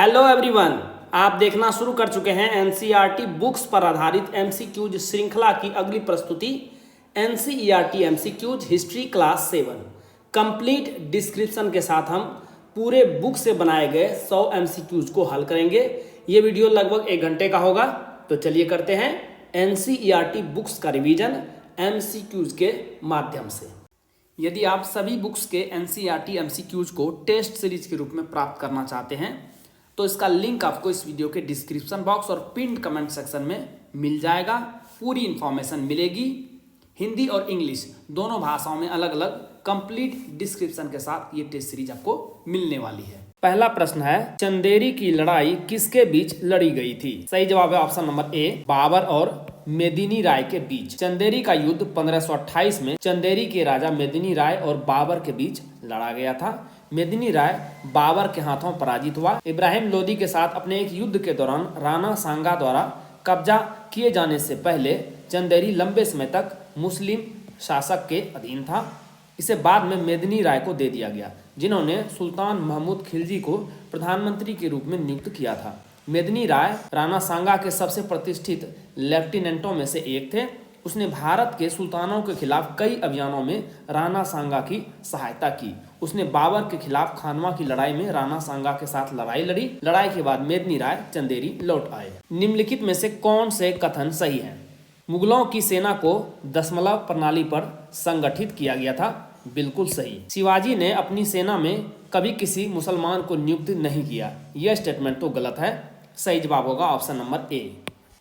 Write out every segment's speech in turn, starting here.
Hello everyone, आप देखना शुरू कर चुके हैं एनसीईआरटी बुक्स पर आधारित एमसीक्यूज श्रृंखला की अगली प्रस्तुति NCERT MCQs history class 7 complete description के साथ हम पूरे बुक से बनाए गए 100 एमसीक्यूज को हल करेंगे। ये वीडियो लगभग 1 घंटे का होगा। तो चलिए करते हैं एनसीईआरटी बुक्स का रिवीजन एमसीक्यूज के माध्यम से। यदि आप सभी बुक्स के एनसीईआरटी एमसीक्यूज को टेस्ट सीरीज के रूप में प्राप्त करना चाहते हैं तो इसका लिंक आपको इस वीडियो के डिस्क्रिप्शन बॉक्स और पिन्ड कमेंट सेक्शन में मिल जाएगा। पूरी इंफॉर्मेशन मिलेगी हिंदी और इंग्लिश दोनों भाषाओं में अलग अलग कंप्लीट डिस्क्रिप्शन के साथ ये टेस्ट सीरीज आपको मिलने वाली है। पहला प्रश्न है, चंदेरी की लड़ाई किसके बीच लड़ी गई थी? सही जवाब है ऑप्शन नंबर ए, बाबर और मेदिनी राय के बीच। चंदेरी का युद्ध 1528 में चंदेरी के राजा मेदिनी राय और बाबर के बीच लड़ा गया था। मेदिनी राय बाबर के हाथों पराजित हुआ। इब्राहिम लोदी के साथ अपने एक युद्ध के दौरान राणा सांगा द्वारा कब्जा किए जाने से पहले चंदेरी लंबे समय तक मुस्लिम शासक के अधीन था। इसे बाद में मेदिनी राय को दे दिया गया, जिन्होंने सुल्तान महमूद खिलजी को प्रधानमंत्री के रूप में नियुक्त किया था। मेदिनी राय राणा सांगा के सबसे प्रतिष्ठित लेफ्टिनेंटों में से एक थे। उसने भारत के सुल्तानों के खिलाफ कई अभियानों में राणा सांगा की सहायता की। उसने बाबर के खिलाफ खानवा की लड़ाई में राणा सांगा के साथ लड़ाई लड़ी। लड़ाई के बाद मेदिनी राय चंदेरी लौट आए। निम्नलिखित में से कौन से कथन सही है? मुगलों की सेना को दशमलव प्रणाली पर संगठित किया गया था। बिल्कुल सही। शिवाजी ने अपनी सेना में कभी किसी मुसलमान को नियुक्त नहीं किया। यह स्टेटमेंट तो गलत है। सही जवाब होगा ऑप्शन नंबर ए।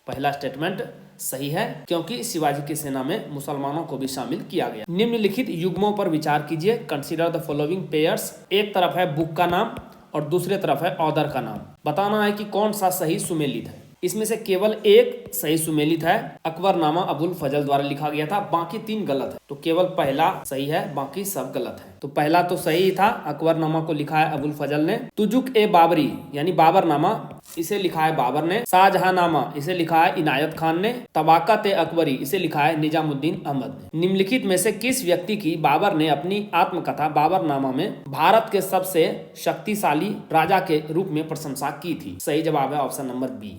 पहला स्टेटमेंट सही है क्योंकि शिवाजी की सेना में मुसलमानों को भी शामिल किया गया। निम्नलिखित युग्मों पर विचार कीजिए। Consider the following pairs. एक तरफ है बुक का नाम और दूसरे तरफ है ऑथर का नाम। बताना है कि कौन सा सही सुमेलित है। इसमें से केवल एक सही सुमेलित है। अकबरनामा अबुल फजल द्वारा लिखा गया था, बाकी 3 गलत है। तो केवल पहला सही है, बाकी सब गलत है। तो पहला तो सही था, अकबरनामा को लिखा है अबुल फजल ने। तुजुक ए बाबरी यानी बाबरनामा, इसे लिखा है बाबर ने। शाहजहांनामा इसे लिखा है इनायत खान ने। तबाकत ए अकबरी इसे लिखा है निजामुद्दीन अहमद ने। निम्नलिखित में से किस व्यक्ति की बाबर ने अपनी आत्मकथा बाबरनामा में भारत के सबसे शक्तिशाली राजा के रूप में प्रशंसा की थी? सही जवाब है ऑप्शन नंबर बी,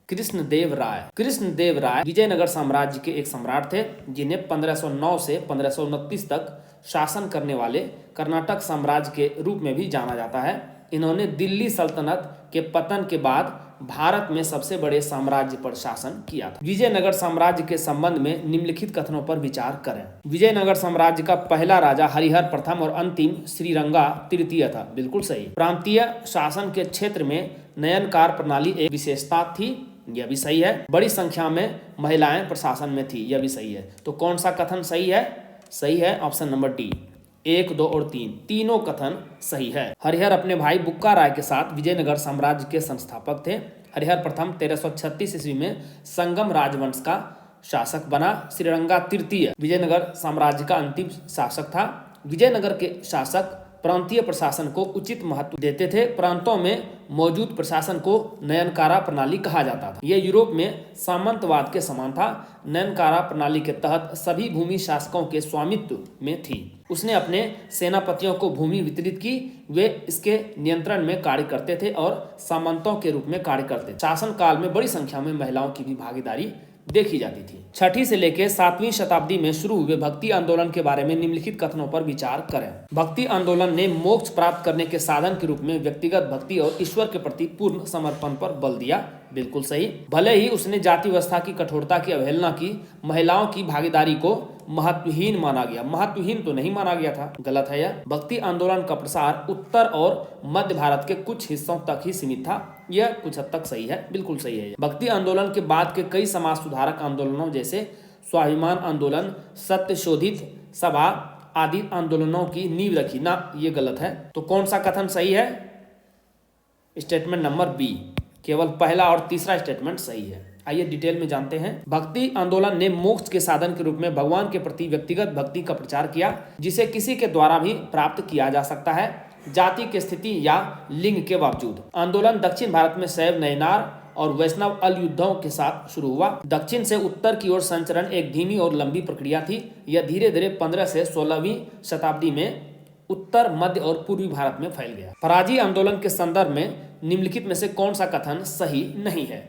कृष्णदेव राय। कृष्णदेव राय विजयनगर साम्राज्य के एक सम्राट थे, जिन्हें 1509 से 1529 तक शासन करने वाले कर्नाटक साम्राज्य के रूप में भी जाना जाता है। इन्होंने दिल्ली सल्तनत के पतन के बाद भारत में सबसे बड़े साम्राज्य पर शासन किया था। विजयनगर साम्राज्य के संबंध में निम्नलिखित कथनों पर विचार करें। विजयनगर साम्राज्य का पहला राजा हरिहर प्रथम और अंतिम श्रीरंगा तृतीय था। बिल्कुल सही। प्रांतीय शासन के क्षेत्र में नयनकार प्रणाली एक विशेषता थी। यह भी सही है। बड़ी संख्या में महिलाएं प्रशासन में थी। यह भी सही है। तो कौन सा कथन सही है? सही है ऑप्शन नंबर डी। 1, 2 और 3 तीनों कथन सही है। हरिहर अपने भाई बुक्का राय के साथ विजयनगर साम्राज्य के संस्थापक थे। हरिहर प्रथम 1336 ईस्वी में संगम राजवंश का शासक बना। श्रीरंगा तृतीय विजयनगर साम्राज्य का अंतिम शासक था। विजयनगर के शासक प्रांतीय प्रशासन को उचित महत्व देते थे। प्रांतों में मौजूद प्रशासन को नयनकारा प्रणाली कहा जाता था। यह यूरोप में सामंतवाद के समान था। नयनकारा प्रणाली के तहत सभी भूमि शासकों के स्वामित्व में थी। उसने अपने सेनापतियों को भूमि वितरित की। वे इसके नियंत्रण में कार्य करते थे और सामंतों के रूप में कार्य करते। शासन काल में बड़ी संख्या में महिलाओं की भी भागीदारी देखी जाती थी। 6वीं से लेकर 7वीं शताब्दी में शुरू हुए भक्ति आंदोलन के बारे में निम्नलिखित कथनों पर विचार करें। भक्ति आंदोलन ने मोक्ष प्राप्त करने के साधन के रूप में व्यक्तिगत भक्ति और ईश्वर के प्रति पूर्ण समर्पण पर बल दिया। बिल्कुल सही। भले ही उसने जाति व्यवस्था की कठोरता की अवहेलना की, महिलाओं की भागीदारी को महत्वहीन माना गया। महत्वहीन तो नहीं माना गया था। गलत है यह। भक्ति आंदोलन का प्रसार उत्तर और मध्य भारत के कुछ हिस्सों तक ही सीमित था। यह कुछ हद तक सही है। बिल्कुल सही है। भक्ति आंदोलन के बाद के कई समाज सुधारक आंदोलनों जैसे स्वाभिमान आंदोलन, सत्यशोधित सभा आदि आंदोलनों की नींव रखी ना। ये गलत है। तो कौन सा कथन सही है? स्टेटमेंट नंबर बी, केवल पहला और तीसरा स्टेटमेंट सही है। आइए डिटेल में जानते हैं। भक्ति आंदोलन ने मोक्ष के साधन के रूप में भगवान के प्रति व्यक्तिगत भक्ति का प्रचार किया, जिसे किसी के द्वारा भी प्राप्त किया जा सकता है, जाति की स्थिति या लिंग के बावजूद। आंदोलन दक्षिण भारत में शैव नयनार और वैष्णव अल युद्धों के साथ शुरू हुआ। दक्षिण से उत्तर की ओर संचरण एक धीमी और लंबी प्रक्रिया थी। यह धीरे धीरे 15 से 16वीं शताब्दी में उत्तर, मध्य और पूर्वी भारत में फैल गया। फराजी आंदोलन के संदर्भ में निम्नलिखित में से कौन सा कथन सही नहीं है?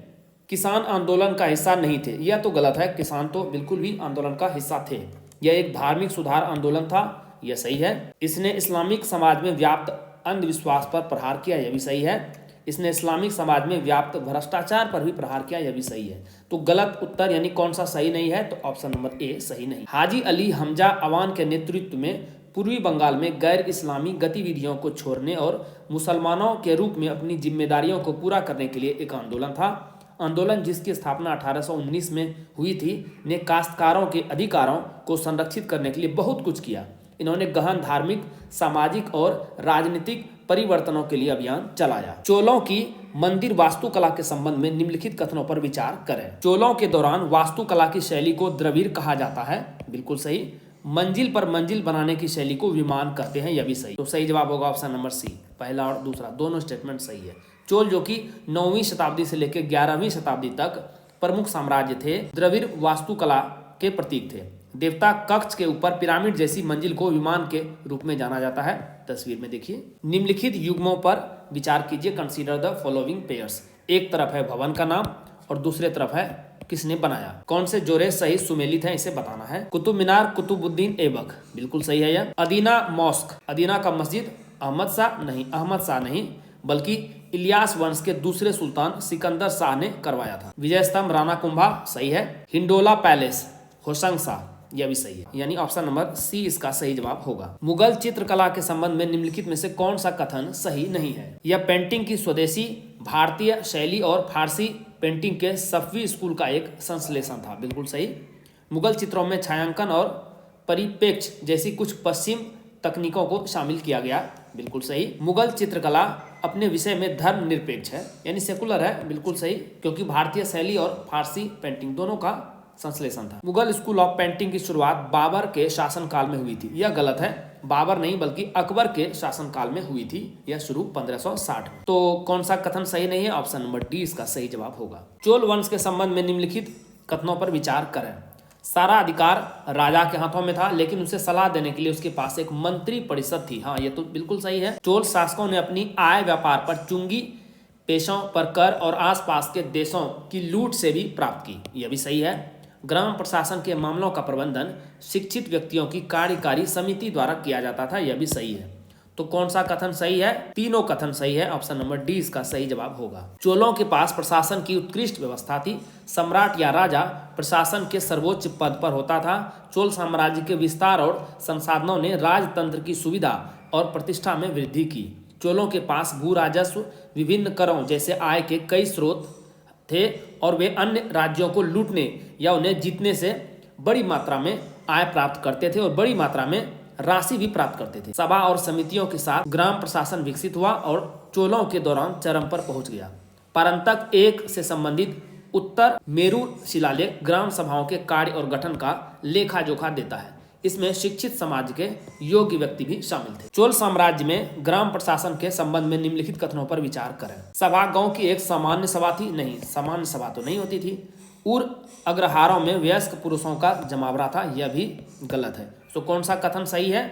किसान आंदोलन का हिस्सा नहीं थे, यह तो गलत है। किसान तो बिल्कुल भी आंदोलन का हिस्सा थे। यह एक धार्मिक सुधार आंदोलन था, यह सही है। इसने इस्लामिक समाज में व्याप्त अंधविश्वास पर प्रहार किया, यह भी सही है। इसने इस्लामिक समाज में व्याप्त भ्रष्टाचार पर भी प्रहार किया, यह भी सही है। तो गलत उत्तर यानी कौन सा सही नहीं है? तो ऑप्शन नंबर ए सही नहीं। हाजी अली हमजा अवान के नेतृत्व में पूर्वी बंगाल में गैर इस्लामी गतिविधियों को छोड़ने और मुसलमानों के रूप में अपनी जिम्मेदारियों को पूरा करने के लिए एक आंदोलन था। आंदोलन जिसकी स्थापना 1819 में हुई थी ने काश्तकारों के अधिकारों को संरक्षित करने के लिए बहुत कुछ किया। इन्होंने गहन धार्मिक, सामाजिक और राजनीतिक परिवर्तनों के लिए अभियान चलाया। चोलों की मंदिर वास्तुकला के संबंध में निम्नलिखित कथनों पर विचार करें। चोलों के दौरान वास्तुकला की शैली को द्रविड़ कहा जाता है, बिल्कुल सही। मंजिल पर मंजिल बनाने की शैली को विमान कहते हैं, यह भी सही। तो सही जवाब होगा ऑप्शन नंबर सी। पहला और दूसरा दोनों स्टेटमेंट सही है। चोल जो कि 9वीं शताब्दी से लेकर 11वीं शताब्दी तक प्रमुख साम्राज्य थे, द्रविड़ वास्तुकला के प्रतीक थे। देवता कक्ष के ऊपर पिरामिड जैसी मंजिल को विमान के रूप में जाना जाता है। तस्वीर में देखिए। निम्नलिखित युग्मों पर विचार कीजिए। Consider the following pairs. एक तरफ है भवन का नाम और दूसरे तरफ है किसने बनाया। कौन से जोड़े सही सुमेलित हैं इसे बताना है। कुतुब मीनार कुतुबुद्दीन ऐबक, बिल्कुल सही है यह। अदीना मॉस्क, अदीना का मस्जिद अहमद शाह नहीं बल्कि इलियास वंश के दूसरे सुल्तान सिकंदर शाह ने करवाया था। विजय स्तंभ राणा कुंभा, सही है। हिंडोला पैलेस होशंग शाह, यह भी सही है, यानी ऑप्शन नंबर सी इसका सही जवाब होगा। मुगल चित्रकला के संबंध में निम्नलिखित में से कौन सा कथन सही नहीं है? यह पेंटिंग की स्वदेशी भारतीय शैली और फारसी पेंटिंग के सफवी स्कूल का एक संश्लेषण था, बिल्कुल सही। मुगल चित्रों में छायांकन और परिप्रेक्ष्य जैसी कुछ पश्चिम तकनीकों को शामिल किया गया, बिल्कुल सही। मुगल चित्रकला अपने विषय में धर्मनिरपेक्ष है, यानी सेकुलर है, बिल्कुल सही, क्योंकि भारतीय शैली और फारसी पेंटिंग दोनों का संश्लेषण था। मुगल स्कूल ऑफ पेंटिंग की शुरुआत बाबर के शासनकाल में हुई थी, यह गलत है। बाबर नहीं बल्कि अकबर के शासनकाल में हुई थी, यह शुरू 1560 में। तो कौन सा कथन सही नहीं है? ऑप्शन नंबर डी इसका सही जवाब होगा। चोल वंश के संबंध में निम्नलिखित कथनों पर विचार करें। सारा अधिकार राजा के हाथों में था, लेकिन उसे सलाह देने के लिए उसके पास एक मंत्री परिषद थी। हाँ, यह तो बिल्कुल सही है। चोल शासकों ने अपनी आय व्यापार पर चुंगी, पेशों पर कर और आसपास के देशों की लूट से भी प्राप्त की, यह भी सही है। ग्राम प्रशासन के मामलों का प्रबंधन शिक्षित व्यक्तियों की कार्यकारी समिति द्वारा किया जाता था, यह भी सही है। तो कौन सा कथन सही है? तीनों कथन सही है, ऑप्शन नंबर डी इसका सही जवाब होगा। चोलों के पास प्रशासन की उत्कृष्ट व्यवस्था थी। सम्राट या राजा प्रशासन के सर्वोच्च पद पर होता था। चोल साम्राज्य के विस्तार और संसाधनों ने राजतंत्र की सुविधा और प्रतिष्ठा में वृद्धि की। चोलों के पास भू राजस्व, विभिन्न करों जैसे आय के कई स्रोत थे और वे अन्य राज्यों को लूटने या उन्हें जीतने से बड़ी मात्रा में आय प्राप्त करते थे और बड़ी मात्रा में राशि भी प्राप्त करते थे। सभा और समितियों के साथ ग्राम प्रशासन विकसित हुआ और चोलों के दौरान चरम पर पहुंच गया। परंतक एक से संबंधित उत्तर मेरू शिलालेख ग्राम सभाओं के कार्य और गठन का लेखा जोखा देता है। इसमें शिक्षित समाज के योग्य व्यक्ति भी शामिल थे। चोल साम्राज्य में ग्राम प्रशासन के संबंध में निम्नलिखित कथनों पर विचार करें। सभा गांव की एक सामान्य सभा थी, नहीं, सामान्य सभा तो नहीं होती थी। उर अग्रहारों में वयस्क पुरुषों का जमावड़ा था, यह भी गलत है। तो कौन सा कथन सही है?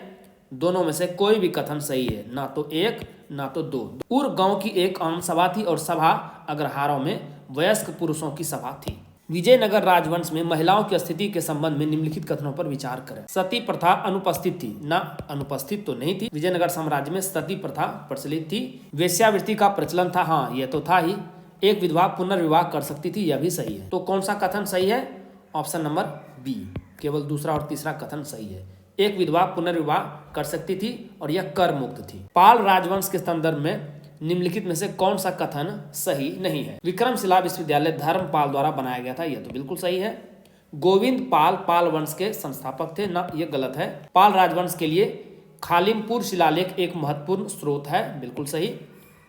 दोनों में से कोई भी कथन सही है, ना तो एक ना तो दो। उर गांव की एक आम सभा थी और सभा अग्रहारों में वयस्क पुरुषों की सभा थी। विजयनगर राजवंश में महिलाओं की स्थिति के संबंध में निम्नलिखित कथनों पर विचार करें। सती प्रथा अनुपस्थित थी, ना अनुपस्थित तो नहीं थी। विजयनगर साम्राज्य में सती प्रथा प्रचलित थी। वेश्यावृत्ति का प्रचलन था, हाँ यह तो था ही। एक विधवा पुनर्विवाह कर सकती थी, यह भी सही है। तो कौन सा कथन सही है? ऑप्शन नंबर बी, केवल दूसरा और तीसरा कथन सही है। एक विधवा पुनर्विवाह कर सकती थी और यह कर मुक्त थी। पाल राजवंश के संदर्भ में निम्नलिखित में से कौन सा कथन सही नहीं है? विक्रमशिला विश्वविद्यालय धर्मपाल द्वारा बनाया गया था, यह तो बिल्कुल सही है। गोविंद पाल पाल वंश के संस्थापक थे, ना, यह गलत है। पाल राजवंश के लिए खालिमपुर शिलालेख एक महत्वपूर्ण स्रोत है, बिल्कुल सही।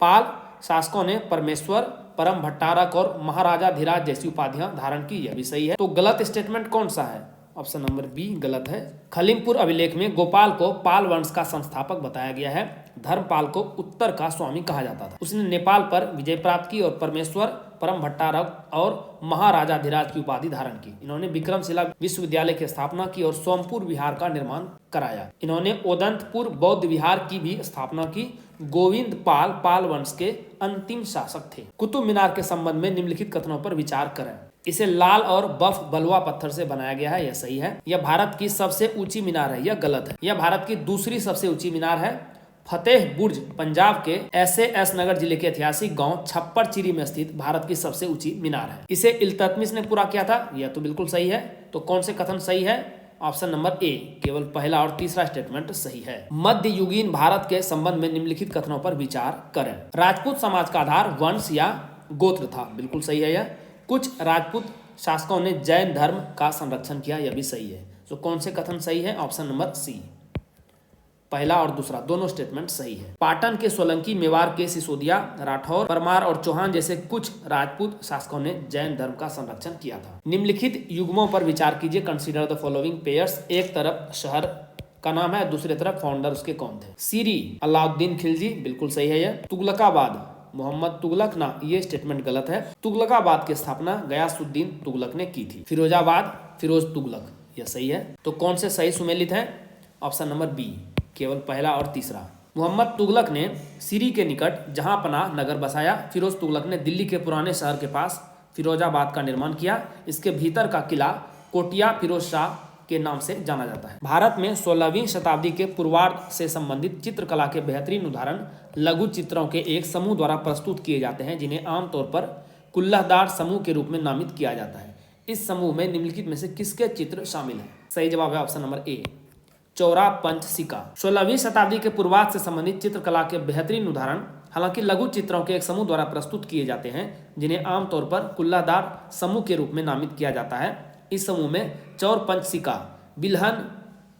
पाल शासकों ने परमेश्वर, परम भट्टारक और महाराजा धीराज जैसी उपाधियां धारण की, यह भी सही है। तो गलत स्टेटमेंट कौन सा है? ऑप्शन नंबर बी गलत है। खलीमपुर अभिलेख में गोपाल को पाल वंश का संस्थापक बताया गया है। धर्मपाल को उत्तर का स्वामी कहा जाता था। उसने नेपाल पर विजय प्राप्त की और परमेश्वर, परम भट्टारक और महाराजाधिराज की उपाधि धारण की। इन्होंने विक्रमशिला विश्वविद्यालय की स्थापना की और सोमपुर विहार का निर्माण कराया। इन्होंने ओदंतपुर बौद्ध विहार की भी स्थापना की। गोविंद पाल पाल वंश के अंतिम शासक थे। कुतुब मीनार के संबंध में निम्नलिखित कथनों पर विचार करें। इसे लाल और बफ बलुआ पत्थर से बनाया गया है, यह सही है। यह भारत की सबसे ऊंची मीनार है, यह गलत है। यह भारत की दूसरी सबसे ऊंची मीनार है। फतेह बुर्ज पंजाब के एस नगर जिले के ऐतिहासिक गांव छप्पर चिरी में स्थित भारत की सबसे ऊंची मीनार है। इसे इल्तुतमिश ने पूरा किया था, यह तो बिल्कुल सही है। तो कौन से कथन सही है? ऑप्शन नंबर ए, केवल पहला और तीसरा स्टेटमेंट सही है। मध्ययुगीन भारत के संबंध में निम्नलिखित कथनों पर विचार करें। राजपूत समाज का आधार वंश या गोत्र था, बिल्कुल सही है यह। कुछ राजपूत शासकों ने जैन धर्म का संरक्षण किया, यह भी सही है। तो कौन से कथन सही है? ऑप्शन नंबर सी, पहला और दूसरा दोनों स्टेटमेंट सही है। पाटन के सोलंकी, मेवाड़ के सिसोदिया, राठौर, परमार और चौहान जैसे कुछ राजपूत शासकों ने जैन धर्म का संरक्षण किया था। निम्नलिखित युग्मों पर विचार कीजिए। Consider the following pairs. एक तरफ शहर का नाम है, दूसरी तरफ फाउंडर उसके कौन थे? सीरी अलाउद्दीन खिलजी, बिल्कुल सही है यह। तुगलकाबाद मोहम्मद तुगलक ना, ये स्टेटमेंट गलत है। तुगलकाबाद की स्थापना गयासुद्दीन तुगलक ने की थी। फिरोजाबाद फिरोज तुगलक, यह सही है। तो कौन से सही सुमेलित है? ऑप्शन नंबर बी, केवल पहला और तीसरा। मोहम्मद तुगलक ने सीरी के निकट जहां पनाह नगर बसाया। फिरोज तुगलक ने दिल्ली के पुराने शहर के पास फिरोजाबाद का निर्माण किया। इसके भीतर का किला कोटिया फिरोज शाह के नाम से जाना जाता है। भारत में 16वीं शताब्दी के पूर्वार्ध से संबंधित चित्रकला के बेहतरीन उदाहरण लघु चित्रों के एक समूह द्वारा प्रस्तुत किए जाते हैं, जिन्हें आमतौर पर कुल्लहदार समूह के रूप में नामित किया जाता है। इस समूह में निम्नलिखित में से किसके चित्र शामिल हैं? सही जवाब है ऑप्शन नंबर ए, चौरा पंचसिका। 16वीं शताब्दी के पूर्वार्ध से संबंधित चित्रकला के बेहतरीन उदाहरण हालांकि लघु चित्रों के एक समूह द्वारा प्रस्तुत किए जाते हैं, जिन्हें आमतौर पर कुल्लादार समूह के रूप में नामित किया जाता है। इस समूह में चौर पंचसिका, बिल्हन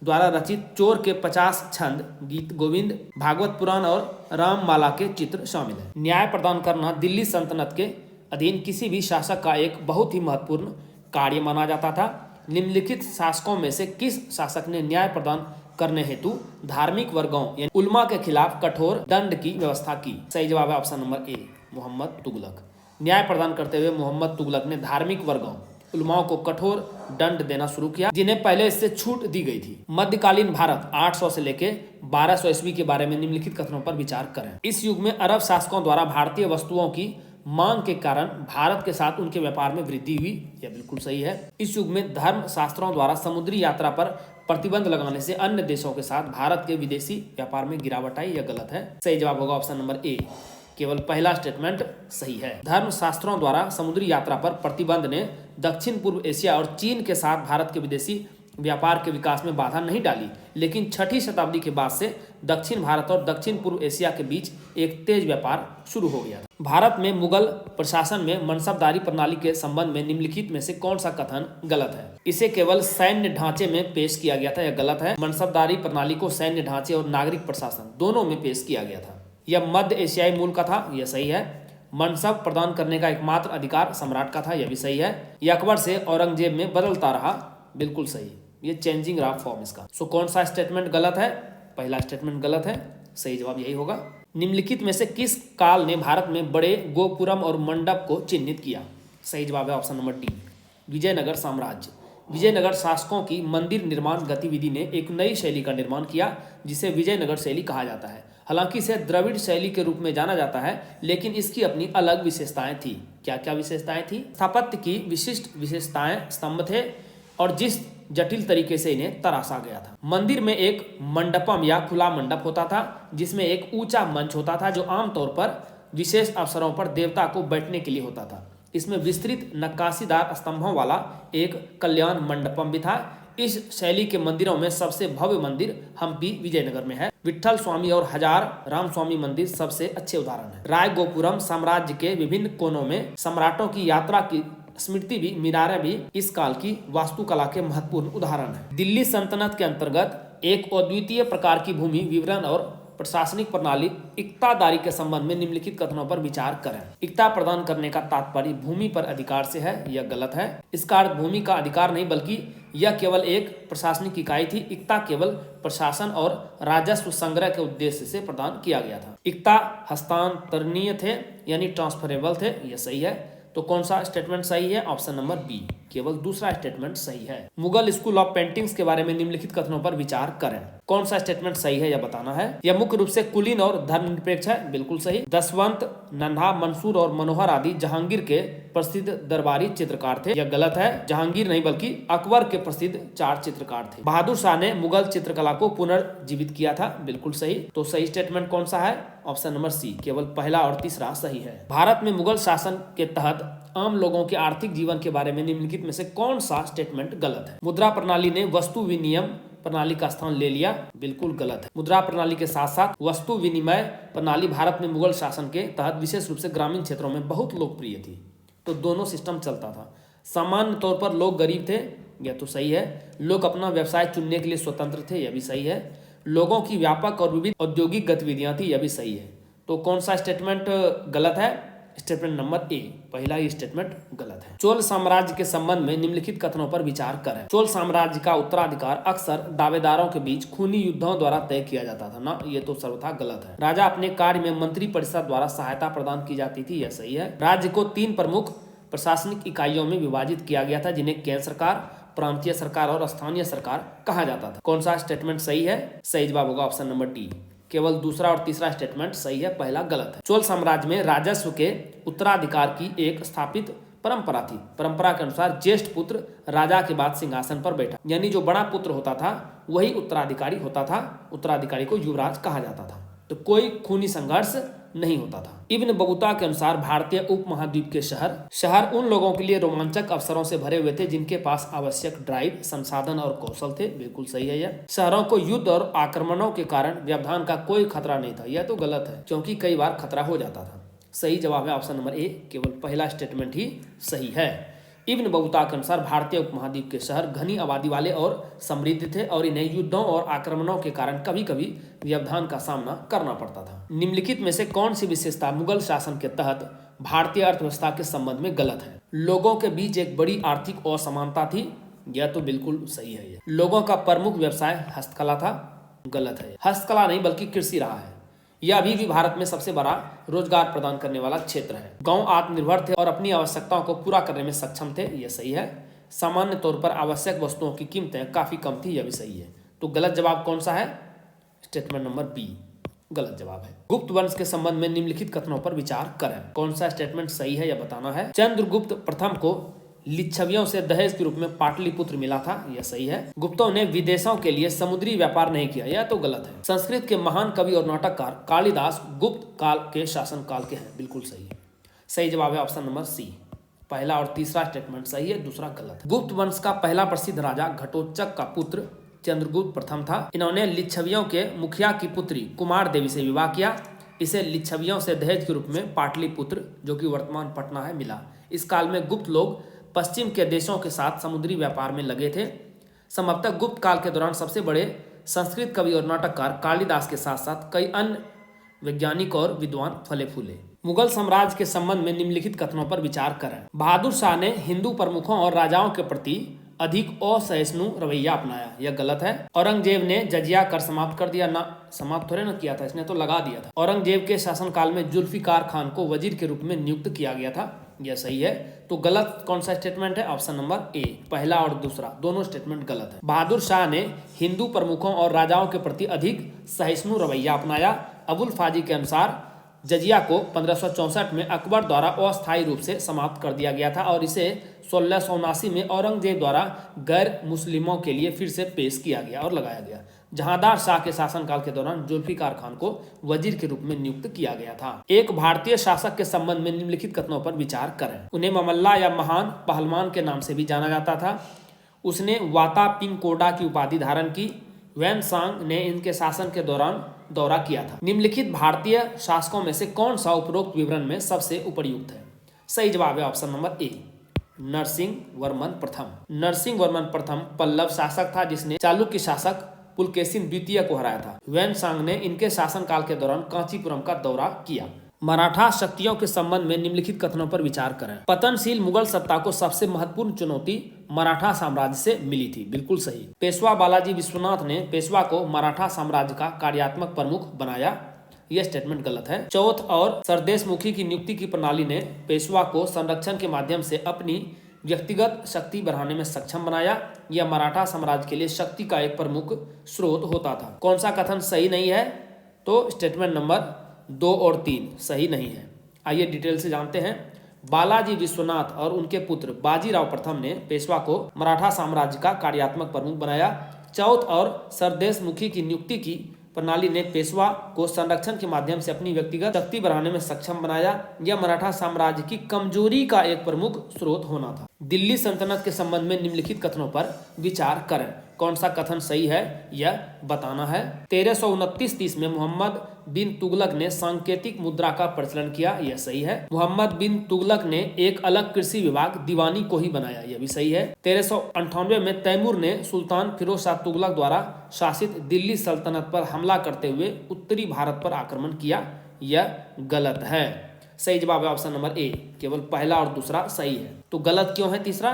द्वारा रचित चोर के 50 छंद, गीत गोविंद, भागवत पुराण और राममाला के चित्र शामिल हैं। न्याय प्रदान करना दिल्ली सल्तनत के अधीन किसी भी शासक का एक बहुत ही महत्वपूर्ण कार्य माना जाता था। निम्नलिखित शासकों में से किस शासक ने न्याय प्रदान करने हेतु धार्मिक वर्गों यानी उल्मा के खिलाफ कठोर दंड की व्यवस्था की? सही जवाब है option number A, Mohammad Tughlaq. न्याय प्रदान करते हुए मोहम्मद तुगलक ने धार्मिक वर्गों उलमाओं को कठोर दंड देना शुरू किया, जिन्हें पहले इससे छूट दी गई थी। मध्यकालीन भारत 800 से लेकर 1200 ईस्वी के बारे में निम्नलिखित कथनों पर विचार करें। इस युग में अरब शासकों द्वारा भारतीय वस्तुओं की मांग के कारण भारत के साथ उनके व्यापार में वृद्धि हुई, यह बिल्कुल सही है। इस युग में धर्म शास्त्रों द्वारा समुद्री यात्रा पर प्रतिबंध लगाने से अन्य देशों के साथ भारत के विदेशी व्यापार में गिरावट आई, यह गलत है। सही जवाब होगा ऑप्शन नंबर ए, केवल पहला स्टेटमेंट सही है। धर्म शास्त्रों द्वारा समुद्री यात्रा पर प्रतिबंध ने दक्षिण पूर्व एशिया और चीन के साथ भारत के विदेशी व्यापार के विकास में बाधा नहीं डाली, लेकिन 6ठी शताब्दी के बाद से दक्षिण भारत और दक्षिण पूर्व एशिया के बीच एक तेज व्यापार शुरू हो गया। भारत में मुगल प्रशासन में मनसबदारी प्रणाली के संबंध में निम्नलिखित में से कौन सा कथन गलत है? इसे केवल सैन्य ढांचे में पेश किया गया था, यह गलत है। मनसबदारी प्रणाली को सैन्य ढांचे और नागरिक प्रशासन दोनों में पेश किया गया था। यह मध्य एशियाई मूल का था, यह सही है। मनसब प्रदान करने का एकमात्र अधिकार सम्राट का था, यह भी सही है। यह अकबर से औरंगजेब में बदलता रहा, बिल्कुल सही। ये चेंजिंग रहा फॉर्म इसका। सो कौन सा स्टेटमेंट गलत है? पहला स्टेटमेंट गलत है, सही जवाब यही होगा। निम्नलिखित में से किस काल ने भारत में बड़े गोपुरम और मंडप को चिन्हित किया? सही जवाब है ऑप्शन नंबर डी, विजयनगर साम्राज्य। विजयनगर शासकों की मंदिर निर्माण गतिविधि ने एक नई शैली का निर्माण किया, जिसे विजयनगर शैली कहा जाता है। हालांकि इसे द्रविड़ शैली के रूप में जाना जाता है, लेकिन इसकी अपनी अलग विशेषताएं थी। क्या क्या विशेषताएं थी? स्थापत्य की विशिष्ट विशेषताएं, स्तंभ थे और जिस जटिल तरीके से इन्हें तराशा गया था। मंदिर में एक मंडपम या खुला मंडप होता था, जिसमें एक ऊंचा मंच होता था, जो आमतौर पर विशेष अवसरों पर देवता को बैठने के लिए होता था। इसमें विस्तृत नक्काशीदार स्तंभों वाला एक कल्याण मंडपम भी था। इस शैली के मंदिरों में सबसे भव्य मंदिर हम्पी विजयनगर में है। विट्ठल स्वामी और हजार राम स्वामी मंदिर सबसे अच्छे उदाहरण हैं। राय गोपुरम साम्राज्य के विभिन्न कोनों में सम्राटों की यात्रा की स्मृति भी, मीनारें भी इस काल की वास्तुकला के महत्वपूर्ण उदाहरण है। दिल्ली सल्तनत के अंतर्गत एक अद्वितीय प्रकार की भूमि विवरण और प्रशासनिक प्रणाली इक्तादारी के संबंध में निम्नलिखित कथनों पर विचार करें। इक्ता प्रदान करने का तात्पर्य भूमि पर अधिकार से है, यह गलत है। इसका अर्थ भूमि का अधिकार नहीं, बल्कि यह केवल एक प्रशासनिक इकाई थी। इक्ता केवल प्रशासन और राजस्व संग्रह के उद्देश्य से प्रदान किया गया था। इक्ता हस्तांतरणीय थे, यानी ट्रांसफरेबल थे, यह सही है। तो कौन सा स्टेटमेंट सही है? ऑप्शन नंबर बी, केवल दूसरा स्टेटमेंट सही है। मुगल स्कूल ऑफ पेंटिंग्स के बारे में निम्नलिखित कथनों पर विचार करें। कौन सा स्टेटमेंट सही है यह बताना है। यह मुख्य रूप से कुलीन और धर्मनिरपेक्ष है, बिल्कुल सही। दसवंत, नन्हा, मंसूर और मनोहर आदि जहांगीर के प्रसिद्ध दरबारी चित्रकार थे, यह गलत है। जहांगीर नहीं बल्कि अकबर के प्रसिद्ध 4 चित्रकार थे। बहादुर शाह ने मुगल चित्रकला को पुनर्जीवित किया था, बिल्कुल सही। तो सही स्टेटमेंट कौन सा है? ऑप्शन नंबर सी, केवल पहला और तीसरा सही है। भारत में मुगल शासन के तहत आम लोगों के आर्थिक जीवन के बारे में निम्नलिखित में से कौन सा स्टेटमेंट गलत है? मुद्रा प्रणाली ने वस्तु विनिमय प्रणाली का स्थान ले लिया, बिल्कुल गलत है। मुद्रा प्रणाली के साथ साथ वस्तु विनिमय प्रणाली भारत में मुगल शासन के तहत विशेष रूप से ग्रामीण क्षेत्रों में बहुत लोकप्रिय थी। तो दोनों सिस्टम चलता था। सामान्य तौर पर लोग गरीब थे, यह तो सही है। लोग अपना व्यवसाय चुनने के लिए स्वतंत्र थे, यह भी सही है। लोगों की व्यापक और विविध औद्योगिक गतिविधियां थी, यह भी सही है। तो कौन सा स्टेटमेंट गलत है? स्टेटमेंट नंबर ए, पहला ही स्टेटमेंट गलत है। चोल साम्राज्य के संबंध में निम्नलिखित कथनों पर विचार करें। चोल साम्राज्य का उत्तराधिकार अक्सर दावेदारों के बीच खूनी युद्धों द्वारा तय किया जाता था ना, ये तो सर्वथा गलत है। राजा अपने कार्य में मंत्री परिषद द्वारा सहायता प्रदान की जाती थी, यह सही है। राज्य को 3 प्रमुख प्रशासनिक इकाइयों में विभाजित किया गया था, जिन्हें केंद्र सरकार, प्रांतीय सरकार और स्थानीय सरकार कहा जाता था। कौन सा स्टेटमेंट सही है? सही जवाब होगा ऑप्शन नंबर डी, केवल दूसरा और तीसरा स्टेटमेंट सही है, पहला गलत है। चोल साम्राज्य में राजस्व के उत्तराधिकार की एक स्थापित परंपरा थी। परंपरा के अनुसार ज्येष्ठ पुत्र राजा के बाद सिंहासन पर बैठा, यानी जो बड़ा पुत्र होता था वही उत्तराधिकारी होता था। उत्तराधिकारी को युवराज कहा जाता था। तो कोई खूनी संघर्ष नहीं होता था। इब्न बतूता के अनुसार भारतीय उपमहाद्वीप के शहर उन लोगों के लिए रोमांचक अवसरों से भरे हुए थे जिनके पास आवश्यक ड्राइव, संसाधन और कौशल थे, बिल्कुल सही है यह। शहरों को युद्ध और आक्रमणों के कारण व्यवधान का कोई खतरा नहीं था, यह तो गलत है, क्योंकि कई बार खतरा हो जाता था। सही जवाब है ऑप्शन नंबर ए, केवल पहला स्टेटमेंट ही सही है। इब्न बतूता के अनुसार भारतीय उपमहाद्वीप के शहर घनी आबादी वाले और समृद्ध थे और इन्हें युद्धों और आक्रमणों के कारण कभी कभी व्यवधान का सामना करना पड़ता था। निम्नलिखित में से कौन सी विशेषता मुगल शासन के तहत भारतीय अर्थव्यवस्था के संबंध में गलत है? लोगों के बीच एक बड़ी आर्थिक असमानता थी, यह तो बिल्कुल सही है। यह लोगों का प्रमुख व्यवसाय हस्तकला था, गलत है। हस्तकला नहीं बल्कि कृषि रहा है। यह अभी भी भारत में सबसे बड़ा रोजगार प्रदान करने वाला क्षेत्र है। गांव आत्मनिर्भर थे और अपनी आवश्यकताओं को पूरा करने में सक्षम थे, यह सही है। सामान्य तौर पर आवश्यक वस्तुओं की कीमतें काफी कम थी, यह भी सही है। तो गलत जवाब कौन सा है? स्टेटमेंट नंबर बी, गलत जवाब है। गुप्त वंश के संबंध में निम्नलिखित कथनों पर विचार करें। कौन सा स्टेटमेंट सही है यह बताना है। चंद्रगुप्त प्रथम को लिच्छवियों से दहेज के रूप में पाटलिपुत्र मिला था, यह सही है। गुप्तों ने विदेशों के लिए समुद्री व्यापार नहीं किया, यह तो गलत है। संस्कृत के महान कवि और नाटककार कालिदास गुप्त काल के शासन काल के हैं, बिल्कुल सही है। सही जवाब है ऑप्शन नंबर सी, पहला और तीसरा स्टेटमेंट सही है, दूसरा गलत है। गुप्त वंश का पहला प्रसिद्ध राजा घटोत्कच का पुत्र चंद्रगुप्त प्रथम था। इन्होंने लिच्छवियों के मुखिया की पुत्री कुमार देवी से विवाह किया। इसे लिच्छवियों से दहेज के रूप में पाटलिपुत्र, जो कि वर्तमान पटना है, मिला। इस काल में गुप्त लोग पश्चिम के देशों के साथ समुद्री व्यापार में लगे थे। संभवतः गुप्त काल के दौरान सबसे बड़े संस्कृत कवि और नाटककार कालिदास के साथ साथ कई अन्य वैज्ञानिक और विद्वान फले फूले। मुगल साम्राज्य के संबंध में निम्नलिखित कथनों पर विचार करें। बहादुर शाह ने हिंदू प्रमुखों और राजाओं के प्रति अधिक असहिष्णु रवैया अपनाया, यह गलत है। औरंगजेब ने जजिया कर समाप्त कर दिया, ना समाप्त थोड़े ना किया था, इसने तो लगा दिया था। औरंगजेब के शासनकाल में जुल्फिकार खान को वजीर के रूप में नियुक्त किया गया था, यह सही है। तो गलत कौन सा स्टेटमेंट है? ऑप्शन नंबर ए, पहला और दूसरा दोनों स्टेटमेंट गलत है। बहादुर शाह ने हिंदू प्रमुखों और राजाओं के प्रति अधिक सहिष्णु रवैया अपनाया। अबुल फाजी के अनुसार जजिया को 1564 में अकबर द्वारा अस्थायी रूप से समाप्त कर दिया गया था और इसे 1679 में औरंगजेब द्वारा गैर मुस्लिमों के लिए फिर से पेश किया गया और लगाया गया। जहांदार शाह के शासनकाल के दौरान जुल्फिकार खान को वजीर के रूप में नियुक्त किया गया था। एक भारतीय शासक के संबंध में निम्नलिखित कथनों पर विचार करें। उन्हें ममल्ला या महान पहलवान के नाम से भी जाना जाता था। उसने वाता पिंगकोडा की उपाधि धारण की। वैनसांग ने इनके शासन के दौरान दौरा किया था। निम्नलिखित भारतीय शासकों में से कौन सा उपरोक्त विवरण में सबसे उपयुक्त है? सही जवाब है option number A, Narasimha Varman प्रथम। नरसिंह वर्मन प्रथम पल्लव शासक था जिसने चालुक्य शासक पुलकेशिन द्वितीय को हराया था। वैनसांग ने इनके शासनकाल के दौरान कांचीपुरम का दौरा किया। मराठा शक्तियों के संबंध में निम्नलिखित कथनों पर विचार करें। पतनशील मुगल सत्ता को सबसे महत्वपूर्ण चुनौती मराठा साम्राज्य से मिली थी, बिल्कुल सही। पेशवा बालाजी विश्वनाथ ने पेशवा को मराठा साम्राज्य का कार्यात्मक प्रमुख बनाया। यह स्टेटमेंट गलत है। चौथ और सरदेशमुखी की नियुक्ति की प्रणाली ने पेशवा को संरक्षण के माध्यम से अपनी व्यक्तिगत शक्ति बढ़ाने में सक्षम बनाया। यह मराठा साम्राज्य के लिए शक्ति का एक प्रमुख स्रोत होता था। कौन सा कथन सही नहीं है? तो स्टेटमेंट नंबर 2 और 3 सही नहीं है। आइए डिटेल से जानते हैं। बालाजी विश्वनाथ और उनके पुत्र बाजीराव प्रथम ने पेशवा को मराठा साम्राज्य का कार्यात्मक प्रमुख बनाया। चौथ और सरदेशमुखी की नियुक्ति की प्रणाली ने पेशवा को संरक्षण के माध्यम से अपनी व्यक्तिगत शक्ति बढ़ाने में सक्षम बनाया। यह मराठा साम्राज्य की कमजोरी का एक प्रमुख स्रोत होना था। दिल्ली सल्तनत के संबंध में निम्नलिखित कथनों पर विचार करें। कौन सा कथन सही है यह बताना है। 1329-30 में मोहम्मद बिन तुगलक ने सांकेतिक मुद्रा का प्रचलन किया, यह सही है। मोहम्मद बिन तुगलक ने एक अलग कृषि विभाग दीवानी को ही बनाया, यह भी सही है। 1398 में तैमूर ने सुल्तान फिरोज शाह तुगलक द्वारा शासित दिल्ली सल्तनत पर हमला करते हुए उत्तरी भारत पर आक्रमण किया, यह गलत है। सही जवाब है ऑप्शन नंबर ए, केवल पहला और दूसरा सही है। तो गलत क्यों है तीसरा?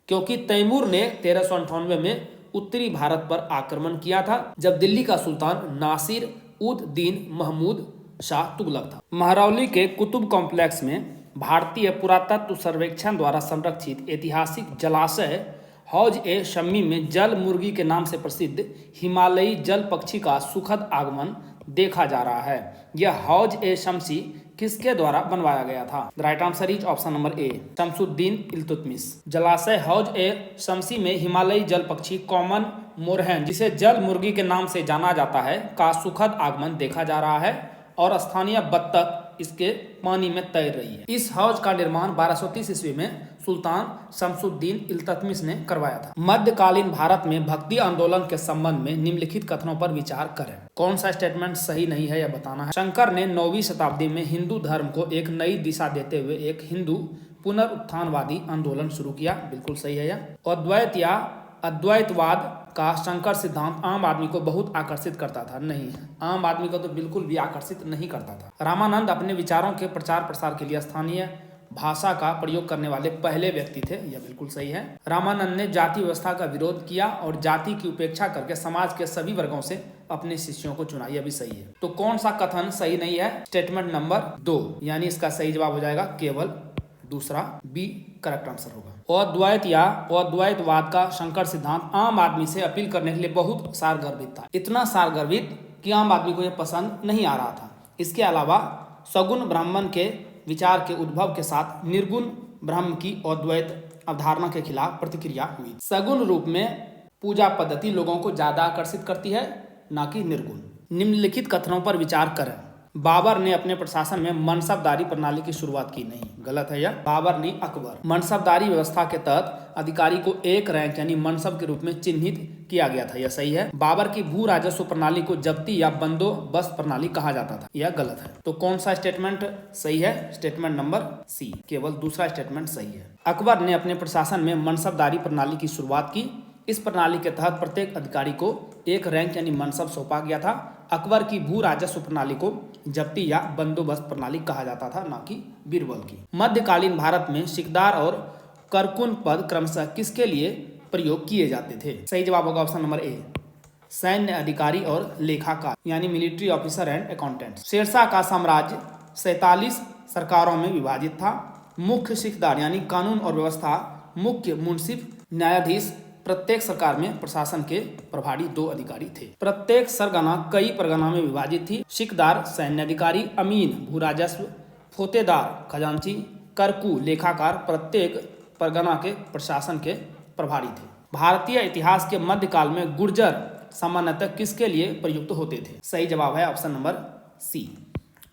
क्योंकि तैमूर ने 1398 में उत्तरी भारत पर आक्रमण किया था, जब दिल्ली का सुल्तान नासिर उद दीन महमूद शाह तुगलक था। महरौली के कुतुब कॉम्प्लेक्स में भारतीय पुरातत्व सर्वेक्षण द्वारा संरक्षित ऐतिहासिक जलाशय हौज ए शम्मी में जल मुर्गी के नाम से प्रसिद्ध हिमालयी जल पक्षी का सुखद आगमन देखा जा रहा है। यह हौज ए शम्सी किसके द्वारा बनवाया गया था? Right answer is option number ए, शमसुद्दीन इल्तुतमिश। जलाशय हौज ए शम्सी में हिमालयी जल पक्षी कॉमन मोरहन, जिसे जल मुर्गी के नाम से जाना जाता है, का सुखद आगमन देखा जा रहा है और स्थानीय बत्तख इसके पानी में तैर रही है। इस हौज का निर्माण 1230 ईस्वी में सुल्तान शमसुद्दीन इल्तुतमिश ने करवाया था। मध्यकालीन भारत में भक्ति आंदोलन के संबंध में निम्नलिखित कथनों पर विचार करें। कौन सा स्टेटमेंट सही नहीं है यह बताना है। शंकर ने 9वीं शताब्दी में हिंदू धर्म को एक नई दिशा देते हुए एक हिंदू पुनरुत्थानवादी आंदोलन शुरू किया, बिल्कुल सही है यह। अद्वैत या अद्वैतवाद का शंकर सिद्धांत आम आदमी को बहुत आकर्षित करता था, नहीं, आम आदमी को तो बिल्कुल भी आकर्षित नहीं करता था। रामानंद अपने विचारों के प्रचार प्रसार के लिए स्थानीय भाषा का प्रयोग करने वाले पहले व्यक्ति थे, यह बिल्कुल सही है। रामानंद ने जाति व्यवस्था का विरोध किया और जाति की उपेक्षा करके समाज के सभी वर्गों से अपने शिष्यों को चुना, यह भी सही है। तो कौन सा कथन सही नहीं है? स्टेटमेंट नंबर 2, यानी इसका सही जवाब हो जाएगा केवल दूसरा, बी करेक्ट आंसर होगा। अद्वैत या अद्वैतवाद का शंकर सिद्धांत आम आदमी से अपील करने के लिए बहुत सारगर्भित था, इतना सारगर्भित कि आम आदमी को यह पसंद नहीं आ रहा था। इसके अलावा सगुण ब्राह्मण के विचार के उद्भव के साथ निर्गुण ब्रह्म की अद्वैत अवधारणा के खिलाफ प्रतिक्रिया हुई। सगुण रूप में पूजा पद्धति लोगों को ज्यादा आकर्षित करती है, ना कि निर्गुण। निम्नलिखित कथनों पर विचार करें। बाबर ने अपने प्रशासन में मनसबदारी प्रणाली की शुरुआत की, नहीं, गलत है यह। बाबर ने अकबर। मनसबदारी व्यवस्था के तहत अधिकारी को एक रैंक यानी मनसब के रूप में चिन्हित किया गया था, यह सही है। बाबर की भू राजस्व प्रणाली को जब्ती या बंदोबस्त प्रणाली कहा जाता था, यह गलत है। तो कौन सा स्टेटमेंट सही है? स्टेटमेंट नंबर सी, केवल दूसरा स्टेटमेंट सही है। अकबर ने अपने प्रशासन में मनसबदारी प्रणाली की शुरुआत की। इस प्रणाली के तहत प्रत्येक अधिकारी को एक रैंक यानी मनसब सौंपा गया था। अकबर की भू राजस्व प्रणाली को जब्ती या बंदोबस्त प्रणाली कहा जाता था, ना कि बीरबल की। मध्यकालीन भारत में सिकदार और करकुन पद क्रमशः किसके लिए प्रयोग किए जाते थे? सही जवाब होगा ऑप्शन नंबर ए, सैन्य अधिकारी और लेखाकार, यानी military officer and accountant. Sher Shah का साम्राज्य 47 सरकारों में विभाजित था। मुख्य सिकदार यानी कानून और व्यवस्था, मुख्य मुंसिफ, न्यायाधीश। प्रत्येक सरकार में प्रशासन के प्रभारी 2 अधिकारी थे। प्रत्येक सरगना कई परगना में विभाजित थी। सिकदार सैन्य अधिकारी, अमीन भू राजस्व, फोतेदार खजांची, करकू लेखाकार प्रत्येक परगना के प्रशासन के प्रभारी थे। भारतीय इतिहास के मध्यकाल में गुर्जर सामान्यतः किसके लिए प्रयुक्त होते थे? सही जवाब है ऑप्शन नंबर सी,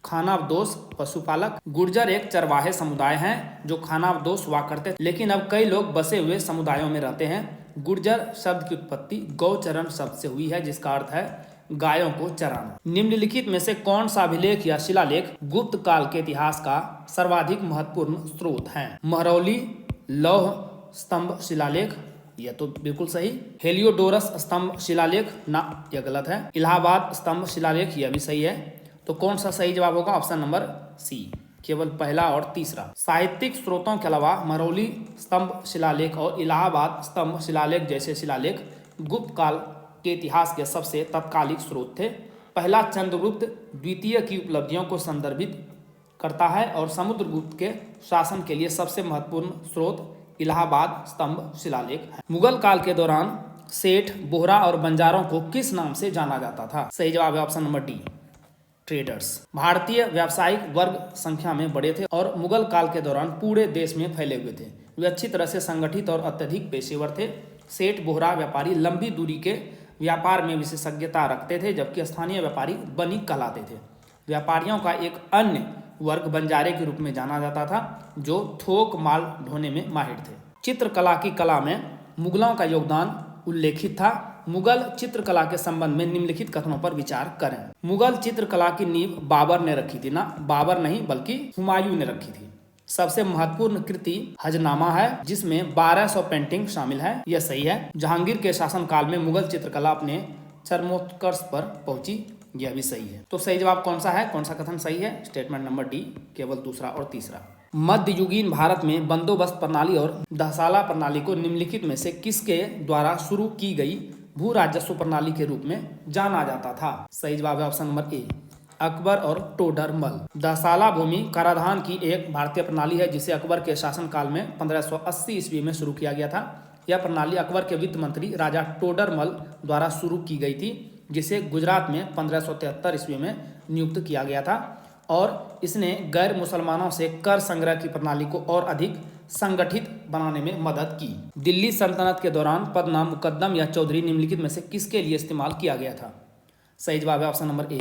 खानाबदोश पशुपालक। गुर्जर एक चरवाहे समुदाय हैं जो खानाबदोश हुआ करते थे, लेकिन अब कई लोग बसे हुए समुदायों में रहते हैं। गुर्जर शब्द की उत्पत्ति गौचरण शब्द से हुई है, जिसका अर्थ है गायों को चराना। निम्नलिखित में से कौन सा अभिलेख या शिलालेख गुप्त काल के इतिहास का सर्वाधिक महत्वपूर्ण स्रोत है? महरौली लौह स्तंभ शिलालेख, यह तो बिल्कुल सही। हेलियोडोरस स्तंभ शिलालेख, ना, यह गलत है। इलाहाबाद स्तंभ शिलालेख, यह भी सही है। तो कौन सा सही जवाब होगा? ऑप्शन नंबर सी, केवल पहला और तीसरा। साहित्यिक स्रोतों के अलावा महरौली स्तंभ शिलालेख और इलाहाबाद स्तंभ शिलालेख जैसे शिलालेख गुप्त काल के इतिहास के सबसे तत्कालिक स्रोत थे। पहला चंद्रगुप्त द्वितीय की उपलब्धियों को संदर्भित करता है और समुद्रगुप्त के शासन के लिए सबसे महत्वपूर्ण स्रोत इलाहाबाद स्तंभ शिलालेख है। मुगल काल के दौरान सेठ, बोहरा और बंजारों को किस नाम से जाना जाता था? सही जवाब है ऑप्शन नंबर डी, ट्रेडर्स। भारतीय व्यावसायिक वर्ग संख्या में बड़े थे और मुगल काल के दौरान पूरे देश में फैले हुए थे। वे अच्छी तरह से संगठित और अत्यधिक पेशेवर थे। सेठ, बोहरा व्यापारी लंबी दूरी के व्यापार में विशेषज्ञता रखते थे, जबकि स्थानीय व्यापारी बनिक कहलाते थे। व्यापारियों का एक अन्य वर्ग बंजारे के रूप में जाना जाता था, जो थोक माल ढोने में माहिर थे। चित्रकला की कला में मुगलों का योगदान उल्लेखित था। मुगल चित्रकला के संबंध में निम्नलिखित कथनों पर विचार करें। मुगल चित्रकला की नींव बाबर ने रखी थी। ना, बाबर नहीं बल्कि हुमायूं ने रखी थी। सबसे महत्वपूर्ण कृति हजनामा है, जिसमें 1200 पेंटिंग शामिल है। यह सही है। जहांगीर के शासनकाल में मुगल चित्रकला अपने चरमोत्कर्ष पर पहुंची। यह भी सही है। तो सही जवाब कौन सा है? कौन सा कथन सही है? स्टेटमेंट नंबर डी, केवल दूसरा और तीसरा। मध्ययुगीन भारत में बंदोबस्त प्रणाली और दहसाला प्रणाली को निम्नलिखित में से किसके द्वारा शुरू की गई भू राजस्व प्रणाली के रूप में जाना जाता था? सही जवाब है ऑप्शन नंबर ए, अकबर और टोडरमल। दहसाला भूमि कराधान की एक भारतीय प्रणाली है, जिसे अकबर के शासनकाल में 1580 ईस्वी में शुरू किया गया था। यह प्रणाली अकबर के वित्त मंत्री राजा टोडरमल द्वारा शुरू की गई थी, जिसे गुजरात में 1573 ईस्वी में नियुक्त किया गया था और इसने गैर मुसलमानों से कर संग्रह की प्रणाली को और अधिक संगठित बनाने में मदद की। दिल्ली सल्तनत के दौरान पद नाम मुकद्दम या चौधरी निम्नलिखित में से किसके लिए इस्तेमाल किया गया था? सही जवाब है ऑप्शन नंबर ए,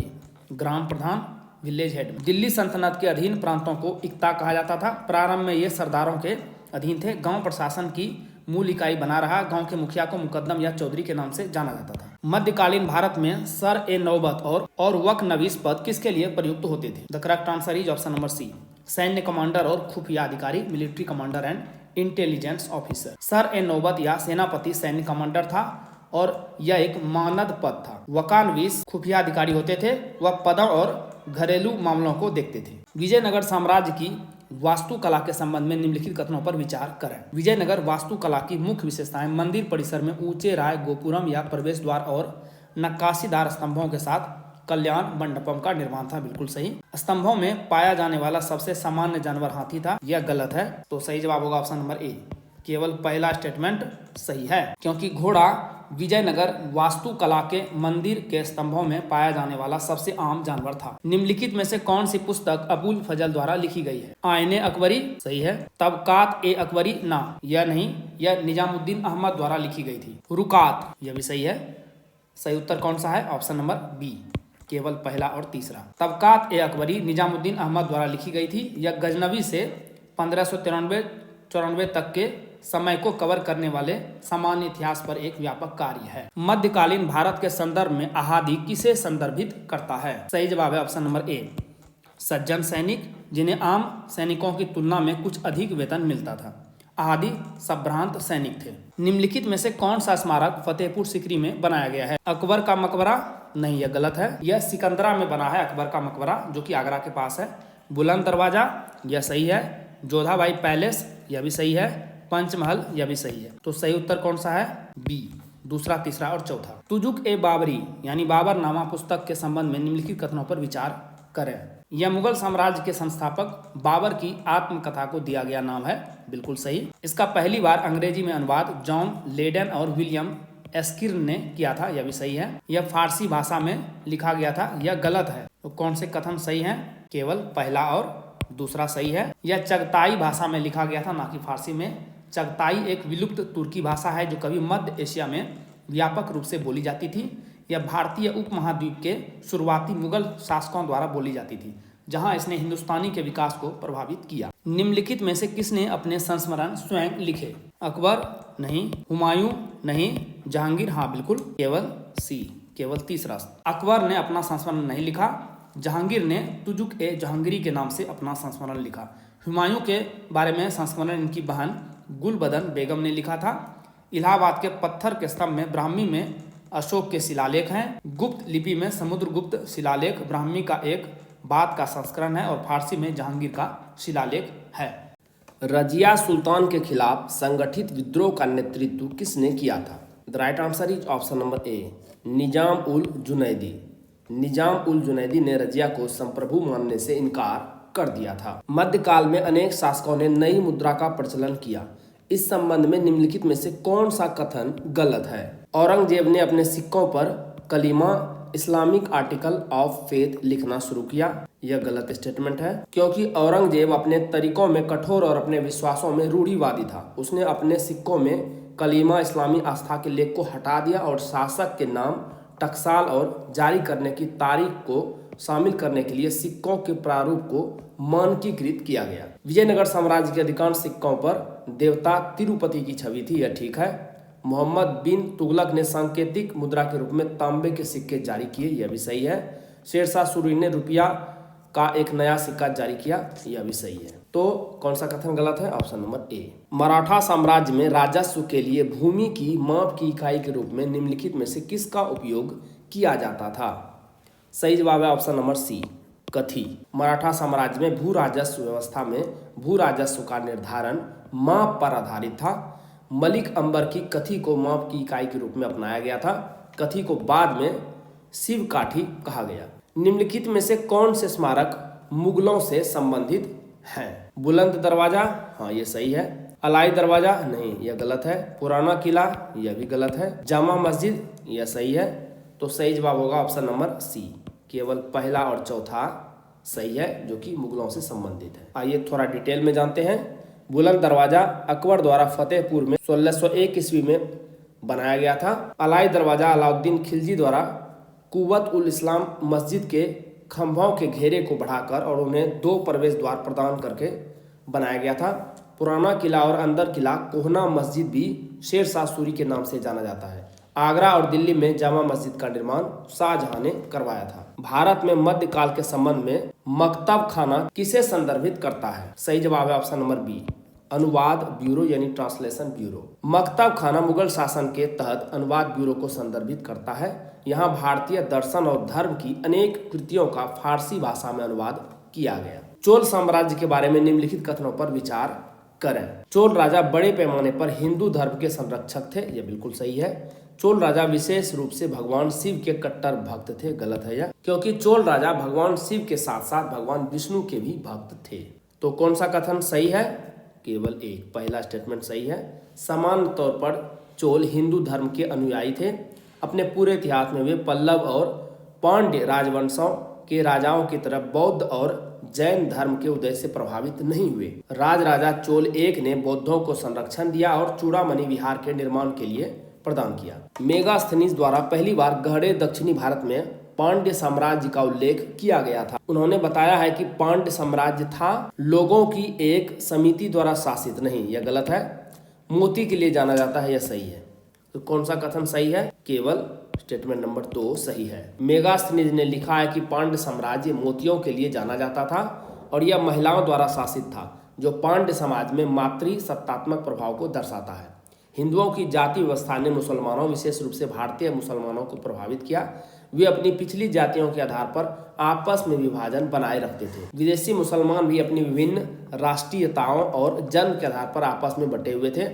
ग्राम प्रधान, विलेज हेड। दिल्ली सल्तनत के अधीन प्रांतों को इक्ता कहा जाता था। प्रारंभ में ये सरदारों के अधीन थे। गांव प्रशासन की मूल इकाई बना रहा। गांव के मुखिया को मुकद्दम या चौधरी के नाम से जाना जाता था। मध्यकालीन भारत में सर ए नौबत और वक नवीस पद किसके लिए प्रयुक्त होते थे? The correct answer is option number C, सैन्य कमांडर और खुफिया अधिकारी, military commander and intelligence officer. सर ए नौबत या सेनापति सैन्य कमांडर था और यह एक मानद पद था। वकानवीस खुफिया अधिकारी होते थे। वह पदों और घरेलू मामलों को देखते थे। विजयनगर साम्राज्य की वास्तुकला के संबंध में निम्नलिखित कथनों पर विचार करें। विजयनगर वास्तुकला की मुख्य विशेषताएं मंदिर परिसर में ऊंचे राय गोपुरम या प्रवेश द्वार और नक्काशीदार स्तंभों के साथ कल्याण मंडपम का निर्माण था। बिल्कुल सही। स्तंभों में पाया जाने वाला सबसे सामान्य जानवर हाथी था। यह गलत है। तो सही जवाब होगा ऑप्शन नंबर ए, केवल पहला स्टेटमेंट सही है, क्योंकि घोड़ा विजयनगर वास्तुकला के मंदिर के स्तंभों में पाया जाने वाला सबसे आम जानवर था। निम्नलिखित में से कौन सी पुस्तक अबुल फजल द्वारा लिखी गई है? आईने अकबरी सही है। तबकात ए अकबरी ना, यह नहीं, यह निजामुद्दीन अहमद द्वारा लिखी गई थी। रुकात, यह भी सही है। सही उत्तर कौन सा है? ऑप्शन नंबर बी, केवल पहला और तीसरा। तबकात ए अकबरी निजामुद्दीन अहमद द्वारा लिखी गई थी। यह गजनवी से 1593-94 तक के समय को कवर करने वाले सामान्य इतिहास पर एक व्यापक कार्य है। मध्यकालीन भारत के संदर्भ में आहादी किसे संदर्भित करता है? सही जवाब है ऑप्शन नंबर ए, सज्जन सैनिक, जिन्हें आम सैनिकों की तुलना में कुछ अधिक वेतन मिलता था। आहादी संभ्रांत सैनिक थे। निम्नलिखित में से कौन सा स्मारक फतेहपुर सीकरी में बनाया गया है? अकबर का मकबरा नहीं, यह गलत है। यह सिकंदरा में बना है, अकबर का मकबरा, जो कि आगरा के पास है। बुलंद दरवाजा, यह सही है। जोधाबाई पैलेस, यह भी सही है। पंचमहल, यह भी सही है। तो सही उत्तर कौन सा है? बी, दूसरा, तीसरा और चौथा। तुजुक ए बाबरी यानी बाबरनामा पुस्तक के संबंध में निम्नलिखित कथनों पर विचार करें। यह मुगल साम्राज्य के संस्थापक बाबर की आत्मकथा को दिया गया नाम है। बिल्कुल सही। इसका पहली बार अंग्रेजी में अनुवाद जॉन लेडन और विलियम एस्किर्न ने किया था। यह भी सही है। यह फारसी भाषा में लिखा गया था। यह गलत है। तो कौन से कथन सही हैं? केवल पहला और दूसरा सही है। यह चगताई भाषा में लिखा गया था, ना कि फारसी में। चगताई एक विलुप्त तुर्की भाषा है जो कभी मध्य एशिया में व्यापक रूप से बोली जाती थी। यह भारतीय उपमहाद्वीप के शुरुआती मुगल शासकों द्वारा बोली जाती थी, जहां इसने हिंदुस्तानी के विकास को प्रभावित किया। निम्नलिखित में से किसने अपने संस्मरण स्वयं लिखे? अकबर नहीं, हुमायूं नहीं, जहांगीर हाँ बिल्कुल, केवल सी, केवल तीसरा। अकबर ने अपना संस्मरण नहीं लिखा। जहांगीर ने तुजुक ए जहांगीरी के नाम से अपना संस्मरण लिखा। हुमायूं के बारे में संस्मरण इनकी बहन गुलबदन बेगम ने लिखा था। इलाहाबाद के पत्थर के स्तंभ में ब्राह्मी में अशोक के शिलालेख हैं। गुप्त लिपि में समुद्रगुप्त शिलालेख ब्राह्मी का एक बाद का संस्करण है और फारसी में जहांगीर का शिलालेख है। रजिया सुल्तान के खिलाफ संगठित विद्रोह का नेतृत्व किसने किया था? The right answer is option number A, Nizam ul Junaidi. Nizam ul Junaidi ने रजिया को संप्रभु मानने से इनकार कर दिया था। मध्यकाल में अनेक शासकों ने नई मुद्रा का प्रचलन किया। इस संबंध में निम्नलिखित में से कौन सा कथन गलत है? औरंगजेब ने अपने सिक्कों पर कलीमा इस्लामिक आर्टिकल ऑफ फेथ लिखना शुरू किया। यह गलत स्टेटमेंट है, क्योंकि औरंगजेब अपने तरीकों में कठोर और अपने विश्वासों में रूढ़िवादी था। उसने अपने सिक्कों में कलीमा इस्लामी आस्था के लेख को हटा दिया और शासक के नाम, टकसाल और जारी करने की तारीख को शामिल करने के लिए सिक्कों के प्रारूप को मानकीकृत किया गया। विजयनगर साम्राज्य के अधिकांश सिक्कों पर देवता तिरुपति की छवि थी, यह ठीक है। मोहम्मद बिन तुगलक ने सांकेतिक मुद्रा के रूप में तांबे के सिक्के जारी किए, यह भी सही है। शेरशाह सूरी ने रुपया का एक नया सिक्का जारी किया, यह भी सही है। तो कौन सा कथन गलत है? ऑप्शन नंबर ए। मराठा साम्राज्य में राजस्व के लिए भूमि की माप की इकाई के रूप में निम्नलिखित में से किसका उपयोग किया जाता था? सही जवाब है ऑप्शन नंबर सी, कथी। मराठा साम्राज्य में भू राजस्व व्यवस्था में भू राजस्व का निर्धारण माप पर आधारित था। मलिक अंबर की कथी को माप की इकाई के रूप में अपनाया गया था। कथी को बाद में शिव काठी कहा गया। निम्नलिखित में से कौन से स्मारक मुगलों से संबंधित हैं? बुलंद दरवाजा, हाँ ये सही है। अलाई दरवाजा, नहीं यह गलत है। पुराना किला, यह भी गलत है। जामा मस्जिद, यह सही है। तो सही जवाब होगा ऑप्शन नंबर सी, केवल पहला और चौथा सही है, जो कि मुगलों से संबंधित है। आइए थोड़ा डिटेल में जानते हैं। बुलंद दरवाजा अकबर द्वारा फतेहपुर में 1601 ईस्वी में बनाया गया था। अलाई दरवाजा अलाउद्दीन खिलजी द्वारा कुव्वत उल इस्लाम मस्जिद के खंभों के घेरे को बढ़ाकर और उन्हें 2 प्रवेश द्वार प्रदान करके बनाया गया था। पुराना किला और अंदर किला कोहना मस्जिद भी शेरशाह सूरी के नाम से जाना जाता है। आगरा और दिल्ली में जामा मस्जिद का निर्माण शाहजहां ने करवाया था। भारत में मध्यकाल के संबंध में मकतब खाना किसे संदर्भित करता है? सही जवाब है ऑप्शन नंबर बी, अनुवाद ब्यूरो यानी ट्रांसलेशन ब्यूरो। मकतब खाना मुगल शासन के तहत अनुवाद ब्यूरो को संदर्भित करता है। यहाँ भारतीय दर्शन और धर्म की अनेक कृतियों का फारसी भाषा में अनुवाद किया गया। चोल साम्राज्य के बारे में निम्नलिखित कथनों पर विचार करें। चोल राजा बड़े पैमाने पर हिंदू धर्म के संरक्षक थे, यह बिल्कुल सही है। चोल राजा विशेष रूप से भगवान शिव के कट्टर भक्त थे, गलत है यह, क्योंकि चोल राजा भगवान शिव के साथ साथ भगवान विष्णु के भी भक्त थे। तो कौन सा कथन सही है? केवल एक, पहला स्टेटमेंट सही है। समान तौर पर चोल हिंदू धर्म के अनुयायी थे। अपने पूरे इतिहास में वे पल्लव और पांड्य राजवंशों के राजाओं की तरह बौद्ध और जैन धर्म के उदय से प्रभावित नहीं हुए। राजा चोल एक ने बौद्धों को संरक्षण दिया और चूड़ामणि विहार के निर्माण के लिए प्रदान किया। मेगास्थनीज द्वारा पहली बार गहरे दक्षिणी भारत में पांड्य साम्राज्य का उल्लेख किया गया था। उन्होंने बताया है कि पांड्य साम्राज्य था लोगों की एक समिति द्वारा शासित, नहीं यह गलत है। मोती के लिए जाना जाता है, यह सही है। तो कौन सा कथन सही है? केवल स्टेटमेंट नंबर 2 सही है। मेगास्थनीज ने लिखा है कि पांड्य साम्राज्य मोतियों के लिए जाना जाता था और यह महिलाओं द्वारा शासित था, जो पांड्य समाज में मातृ सत्तात्मक प्रभाव को दर्शाता है। हिंदुओं की जाति व्यवस्था ने मुसलमानों, विशेष रूप से भारतीय मुसलमानों को प्रभावित किया। वे अपनी पिछली जातियों के आधार पर आपस में विभाजन बनाए रखते थे। विदेशी मुसलमान भी अपनी विभिन्न राष्ट्रीयताओं और जन्म के आधार पर आपस में बटे हुए थे।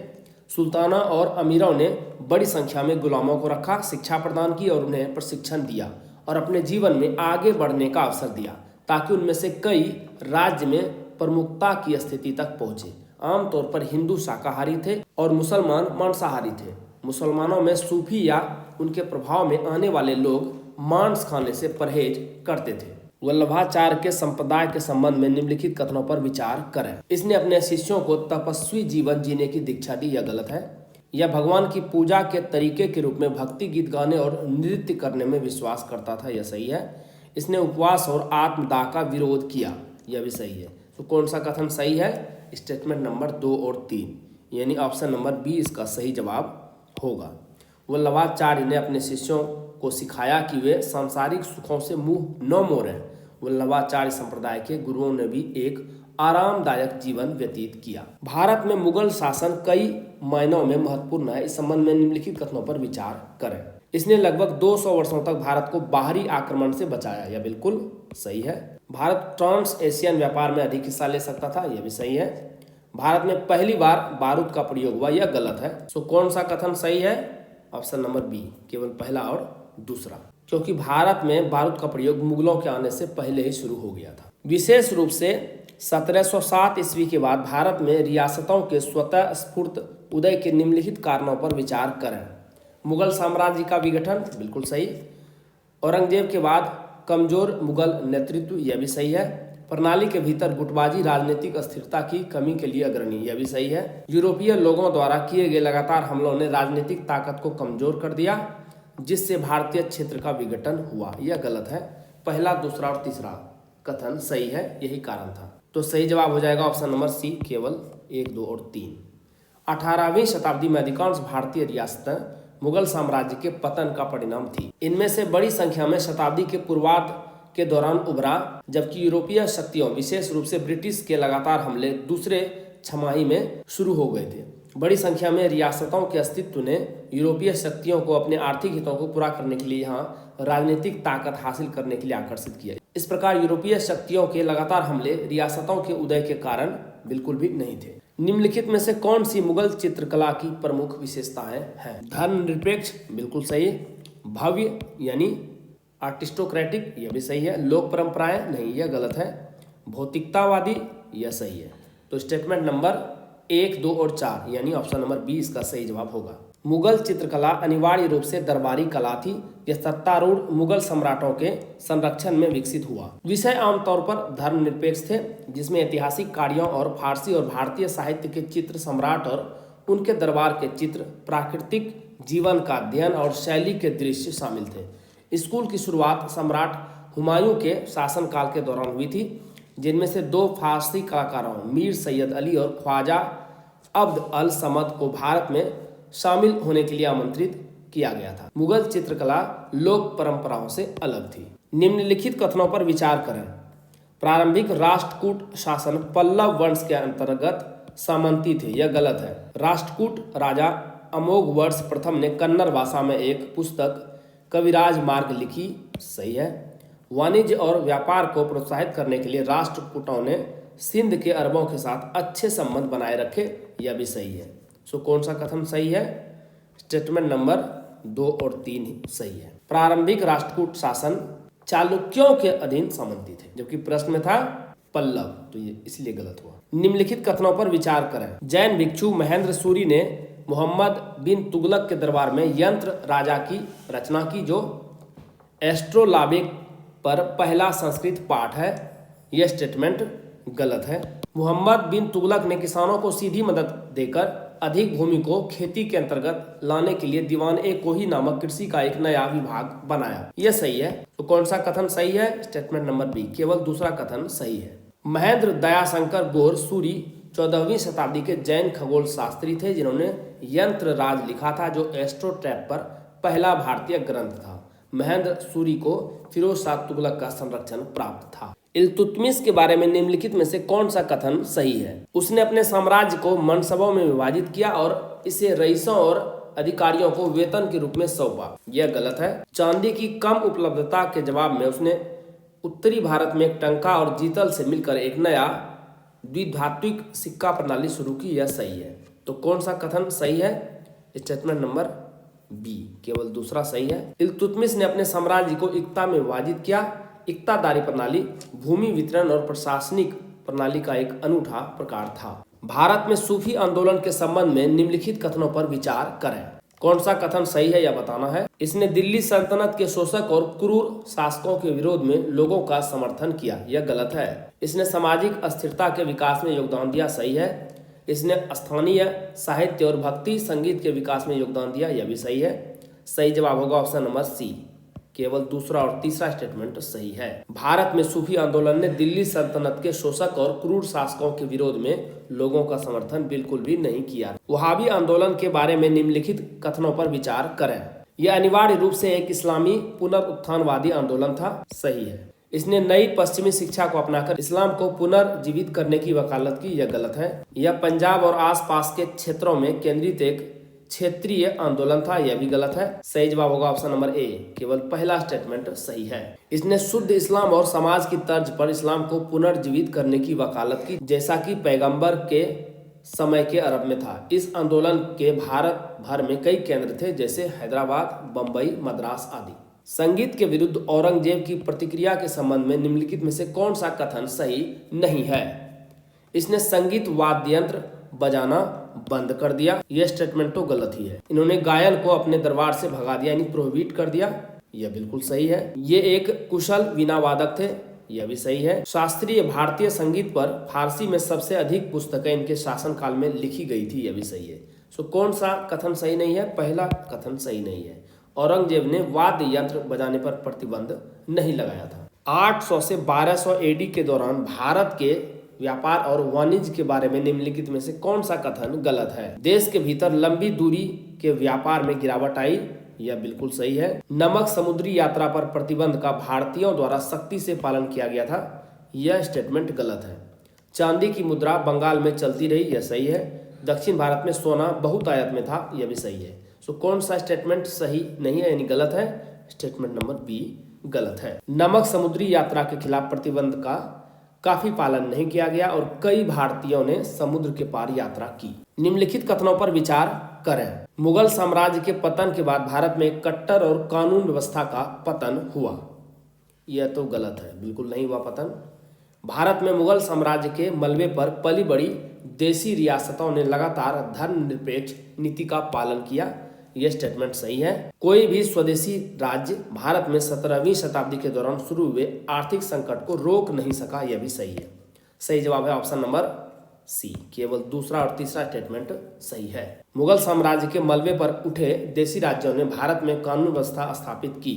सुल्ताना और अमीरों ने बड़ी संख्या में गुलामों को रखा, शिक्षा प्रदान की और उन्हें प्रशिक्षण दिया और अपने जीवन में आगे बढ़ने का अवसर दिया, ताकि उनमें से कई राज्य में प्रमुखता की स्थिति तक पहुंचे। आमतौर पर हिंदू शाकाहारी थे और मुसलमान मांसाहारी थे। मुसलमानों में सूफी या उनके प्रभाव में आने वाले लोग मांस खाने से परहेज करते थे। वल्लभाचार्य के संप्रदाय के संबंध में निम्नलिखित कथनों पर विचार करें। इसने अपने शिष्यों को तपस्वी जीवन जीने की दीक्षा दी, यह गलत है। यह भगवान की पूजा के तरीके के रूप में भक्ति गीत गाने और नृत्य करने में विश्वास करता था, यह सही है। इसने उपवास और आत्मदाह का विरोध किया, यह भी सही है। तो कौन सा कथन सही है? स्टेटमेंट नंबर 2 और 3, यानी ऑप्शन नंबर बी इसका सही जवाब होगा। वल्लभाचार्य ने अपने शिष्यों को सिखाया कि वे सांसारिक सुखों से मुंह न मोड़ें। वल्लभाचार्य संप्रदाय के गुरुओं ने भी एक आरामदायक जीवन व्यतीत किया। भारत में मुगल शासन कई मायनों में महत्वपूर्ण है। इस संबंध में निम्नलिखित कथनों पर विचार करें। इसने लगभग 200 वर्षों तक भारत को बाहरी आक्रमण से बचाया, यह बिल्कुल सही है। भारत ट्रांस एशियन व्यापार में अधिक हिस्सा ले सकता था, यह भी सही है। भारत में पहली बार बारूद का प्रयोग हुआ, यह गलत है। सो कौन सा कथन सही है? ऑप्शन नंबर बी, केवल पहला और दूसरा। क्योंकि भारत में बारूद का प्रयोग मुगलों के आने से पहले ही शुरू हो गया था। विशेष रूप से 1707 ईस्वी के बाद भारत में रियासतों के स्वतः स्फूर्त उदय के निम्नलिखित कारणों पर विचार करें। मुगल साम्राज्य का विघटन, बिल्कुल सही। औरंगजेब के बाद कमजोर मुगल नेतृत्व, यह भी सही है। प्रणाली के भीतर गुटबाजी राजनीतिक अस्थिरता की कमी के लिए अग्रणी, यह भी सही है। यूरोपीय लोगों द्वारा किए गए लगातार हमलों ने राजनीतिक ताकत को कमजोर कर दिया, जिससे भारतीय क्षेत्र का विघटन हुआ, यह गलत है। पहला, दूसरा और तीसरा कथन सही है, यही कारण था। तो सही जवाब हो जाएगा ऑप्शन नंबर सी, केवल 1, 2 और 3। 18वीं शताब्दी में अधिकांश भारतीय रियासतें मुगल साम्राज्य के पतन का परिणाम थी। इनमें से बड़ी संख्या में शताब्दी के पूर्वार्ध के दौरान उभरा, जबकि यूरोपीय शक्तियों, विशेष रूप से ब्रिटिश के लगातार हमले दूसरे छमाही में शुरू हो गए थे। बड़ी संख्या में रियासतों के अस्तित्व ने यूरोपीय शक्तियों को अपने आर्थिक हितों को पूरा करने के लिए यहाँ राजनीतिक ताकत हासिल करने के लिए आकर्षित किया। इस प्रकार यूरोपीय शक्तियों के लगातार हमले रियासतों के उदय के कारण बिल्कुल भी नहीं थे। निम्नलिखित में से कौन सी मुगल चित्रकला की प्रमुख विशेषताएं हैं? धर्मनिरपेक्ष, बिल्कुल सही। भव्य यानी आर्टिस्टोक्रेटिक, यह भी सही है। लोक परंपराएं, नहीं, यह गलत है। भौतिकतावादी, यह सही है। तो स्टेटमेंट नंबर 1, 2 और 4 यानी ऑप्शन नंबर 20 का सही जवाब होगा। मुगल चित्रकला अनिवार्य रूप से दरबारी कला थी। यह सत्तारूढ़ मुगल सम्राटों के संरक्षण में विकसित हुआ। विषय आमतौर पर धर्मनिरपेक्ष थे, जिसमें ऐतिहासिक कार्यों और फारसी और भारतीय साहित्य के चित्र, सम्राट और उनके दरबार के चित्र, प्राकृतिक जीवन का अध्ययन और शैली के दृश्य शामिल थे। स्कूल की शुरुआत सम्राट हुमायूं के शासनकाल के दौरान हुई थी, जिनमें से 2 फारसी कलाकारों मीर सैयद अली और ख्वाजा अब्द अल समद को भारत में शामिल होने के लिए आमंत्रित किया गया था। मुगल चित्रकला लोक परंपराओं से अलग थी। निम्नलिखित कथनों पर विचार करें। प्रारंभिक राष्ट्रकूट शासन पल्लव वंश के अंतर्गत सामंती थे, यह गलत है। राष्ट्रकूट राजा अमोघ वर्ष प्रथम ने कन्नड़ भाषा में एक पुस्तक कविराज मार्ग लिखी, सही है। वाणिज्य और व्यापार को प्रोत्साहित करने के लिए राष्ट्रकूटों ने सिंध के अरबों के साथ अच्छे संबंध बनाए रखे, यह भी सही है। सो कौन सा कथन सही है? स्टेटमेंट नंबर 2 और 3 सही है। प्रारंभिक राष्ट्रकूट शासन चालुक्यों के अधीन सामंती थे, जबकि प्रश्न में था पल्लव, तो ये इसलिए गलत हुआ। निम्नलिखित कथनों पर विचार करें। जैन भिक्षु महेंद्र सूरी ने मोहम्मद बिन तुगलक के दरबार में यंत्र राजा की रचना की, जो एस्ट्रोलाबिक पर पहला संस्कृत पाठ है, यह स्टेटमेंट गलत है। मोहम्मद बिन तुगलक ने किसानों को सीधी मदद देकर अधिक भूमि को खेती के अंतर्गत लाने के लिए दीवान-ए-कोही नामक कृषि का एक नया विभाग बनाया, यह सही है। तो कौन सा कथन सही है? स्टेटमेंट नंबर बी, केवल दूसरा कथन सही है। महेंद्र दयाशंकर गौर सूरी 14वीं शताब्दी के जैन खगोल शास्त्री थे, जिन्होंने यंत्र राज लिखा था, जो एस्ट्रोट्रैप पर पहला भारतीय ग्रंथ था। महेंद्र सूरी को फिरोज शाह तुगलक का संरक्षण प्राप्त था। इल्तुतमिश के बारे में निम्नलिखित में से कौन सा कथन सही है? उसने अपने साम्राज्य को मनसबों में विभाजित किया और इसे रईसों और अधिकारियों को वेतन के रूप में सौंपा, यह गलत है। चांदी की कम उपलब्धता के जवाब में उसने उत्तरी भारत में एक टंका और जीतल से मिलकर एक नया द्विधात्विक सिक्का प्रणाली शुरू की, यह सही है। तो कौन सा कथन सही है? स्टेटमेंट नंबर बी, केवल दूसरा सही है। इल्तुतमिश ने अपने साम्राज्य को इक्ता में विभाजित किया। इक्तादारी प्रणाली भूमि वितरण और प्रशासनिक प्रणाली का एक अनूठा प्रकार था। भारत में सूफी आंदोलन के संबंध में निम्नलिखित कथनों पर विचार करें। कौन सा कथन सही है, यह बताना है। इसने दिल्ली सल्तनत के शोषक और क्रूर शासकों के विरोध में लोगों का समर्थन किया, यह गलत है। इसने सामाजिक अस्थिरता के विकास में योगदान दिया, सही है। इसने स्थानीय साहित्य और भक्ति संगीत के विकास में योगदान दिया, यह भी सही है। सही जवाब होगा ऑप्शन नंबर सी, केवल दूसरा और तीसरा स्टेटमेंट सही है। भारत में सूफी आंदोलन ने दिल्ली सल्तनत के शोषक और क्रूर शासकों के विरोध में लोगों का समर्थन बिल्कुल भी नहीं किया। वहाबी आंदोलन के बारे में निम्नलिखित कथनों पर विचार करें। यह अनिवार्य रूप से एक इस्लामी पुनरुत्थानवादी आंदोलन था, सही है। इसने नई पश्चिमी शिक्षा को अपनाकर इस्लाम को पुनर्जीवित करने की वकालत की, यह गलत है। यह पंजाब और आसपास के क्षेत्रों में केंद्रित एक क्षेत्रीय आंदोलन था, यह भी गलत है। सही जवाब होगा ऑप्शन नंबर ए, केवल पहला स्टेटमेंट सही है। इसने शुद्ध इस्लाम और समाज की तर्ज पर इस्लाम को पुनर्जीवित करने की वकालत की, जैसा कि पैगंबर के समय के अरब में था। इस आंदोलन के भारत भर में कई केंद्र थे, जैसे हैदराबाद, बम्बई, मद्रास आदि। संगीत के विरुद्ध औरंगजेब की प्रतिक्रिया के संबंध में निम्नलिखित में से कौन सा कथन सही नहीं है? इसने संगीत वाद्य यंत्र बजाना बंद कर दिया, यह स्टेटमेंट तो गलत ही है। इन्होंने गायन को अपने दरबार से भगा दिया, यानी प्रोहिबिट कर दिया, यह बिल्कुल सही है। ये एक कुशल वीणा वादक थे, यह भी सही है। शास्त्रीय भारतीय संगीत पर फारसी में सबसे अधिक पुस्तकें इनके शासनकाल में लिखी गई थी, यह भी सही है। सो कौन सा कथन सही नहीं है? पहला कथन सही नहीं है। औरंगजेब ने वाद्य यंत्र बजाने पर प्रतिबंध नहीं लगाया था। 800 से 1200 एडी के दौरान भारत के व्यापार और वाणिज्य के बारे में निम्नलिखित में से कौन सा कथन गलत है? देश के भीतर लंबी दूरी के व्यापार में गिरावट आई, यह बिल्कुल सही है। नमक समुद्री यात्रा पर प्रतिबंध का भारतीयों द्वारा सख्ती से पालन किया गया था, यह स्टेटमेंट गलत है। चांदी की मुद्रा बंगाल में चलती रही, यह सही है। दक्षिण भारत में सोना बहुतायत में था, यह भी सही है। सो कौन सा स्टेटमेंट सही नहीं है यानी गलत है? स्टेटमेंट नंबर बी गलत है। नमक समुद्री यात्रा के खिलाफ प्रतिबंध का काफी पालन नहीं किया गया और कई भारतीयों ने समुद्र के पार यात्रा की। निम्नलिखित कथनों पर विचार करें। मुगल साम्राज्य के पतन के बाद भारत में कट्टर और कानून व्यवस्था का पतन हुआ, यह तो गलत है, बिल्कुल नहीं हुआ पतन। भारत में मुगल साम्राज्य के मलबे पर पली बड़ी देसी रियासतों ने लगातार धर्मनिरपेक्ष नीति का पालन किया, यह स्टेटमेंट सही है। कोई भी स्वदेशी राज्य भारत में 17वीं शताब्दी के दौरान शुरू हुए आर्थिक संकट को रोक नहीं सका, यह भी सही है। सही जवाब है ऑप्शन नंबर सी। केवल दूसरा और तीसरा स्टेटमेंट सही है। मुगल साम्राज्य के मलबे पर उठे देसी राज्यों ने भारत में कानून व्यवस्था स्थापित की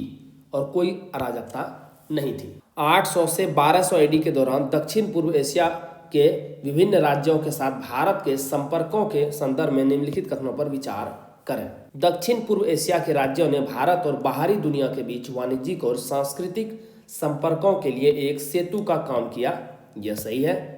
और कोई अराजकता नहीं थी। 800 से 1200 एडी के दौरान दक्षिण पूर्व एशिया के विभिन्न राज्यों के साथ भारत के संपर्कों के संदर्भ में निम्नलिखित कथनों पर विचार करें। दक्षिण पूर्व एशिया के राज्यों ने भारत और बाहरी दुनिया के बीच वाणिज्यिक और सांस्कृतिक संपर्कों के लिए एक सेतु का काम किया, यह सही है।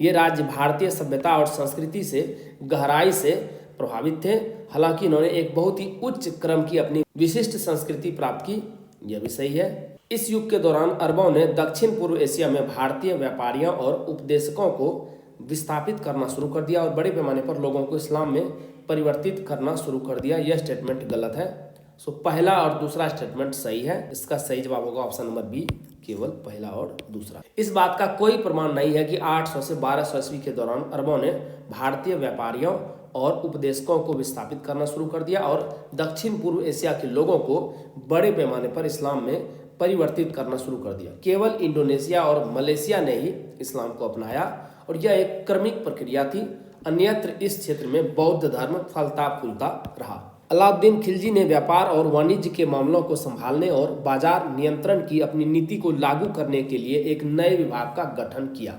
ये राज्य भारतीय सभ्यता और संस्कृति से गहराई से प्रभावित थे, हालांकि इन्होंने एक बहुत ही उच्च क्रम की अपनी विशिष्ट संस्कृति प्राप्त की, यह भी सही है। इस युग के दौरान अरबों ने दक्षिण पूर्व एशिया में भारतीय व्यापारियों और उपदेशकों को विस्थापित करना शुरू कर दिया और बड़े पैमाने पर लोगों को इस्लाम में परिवर्तित करना शुरू कर दिया, यह स्टेटमेंट गलत है। सो पहला और दूसरा स्टेटमेंट सही है। इसका सही जवाब होगा ऑप्शन नंबर बी, केवल पहला और दूसरा। इस बात का कोई प्रमाण नहीं है कि 800 से 1200 ईस्वी के दौरान अरबों ने भारतीय व्यापारियों और उपदेशकों को विस्थापित करना शुरू कर दिया और दक्षिण पूर्व एशिया के लोगों को बड़े पैमाने पर इस्लाम में परिवर्तित करना शुरू कर दिया। केवल इंडोनेशिया और मलेशिया ने ही इस्लाम को अपनाया और यह एक क्रमिक प्रक्रिया थी। अन्यत्र इस क्षेत्र में बौद्ध धर्म फलता फूलता रहा। अलाउद्दीन खिलजी ने व्यापार और वाणिज्य के मामलों को संभालने और बाजार नियंत्रण की अपनी नीति को लागू करने के लिए एक नए विभाग का गठन किया।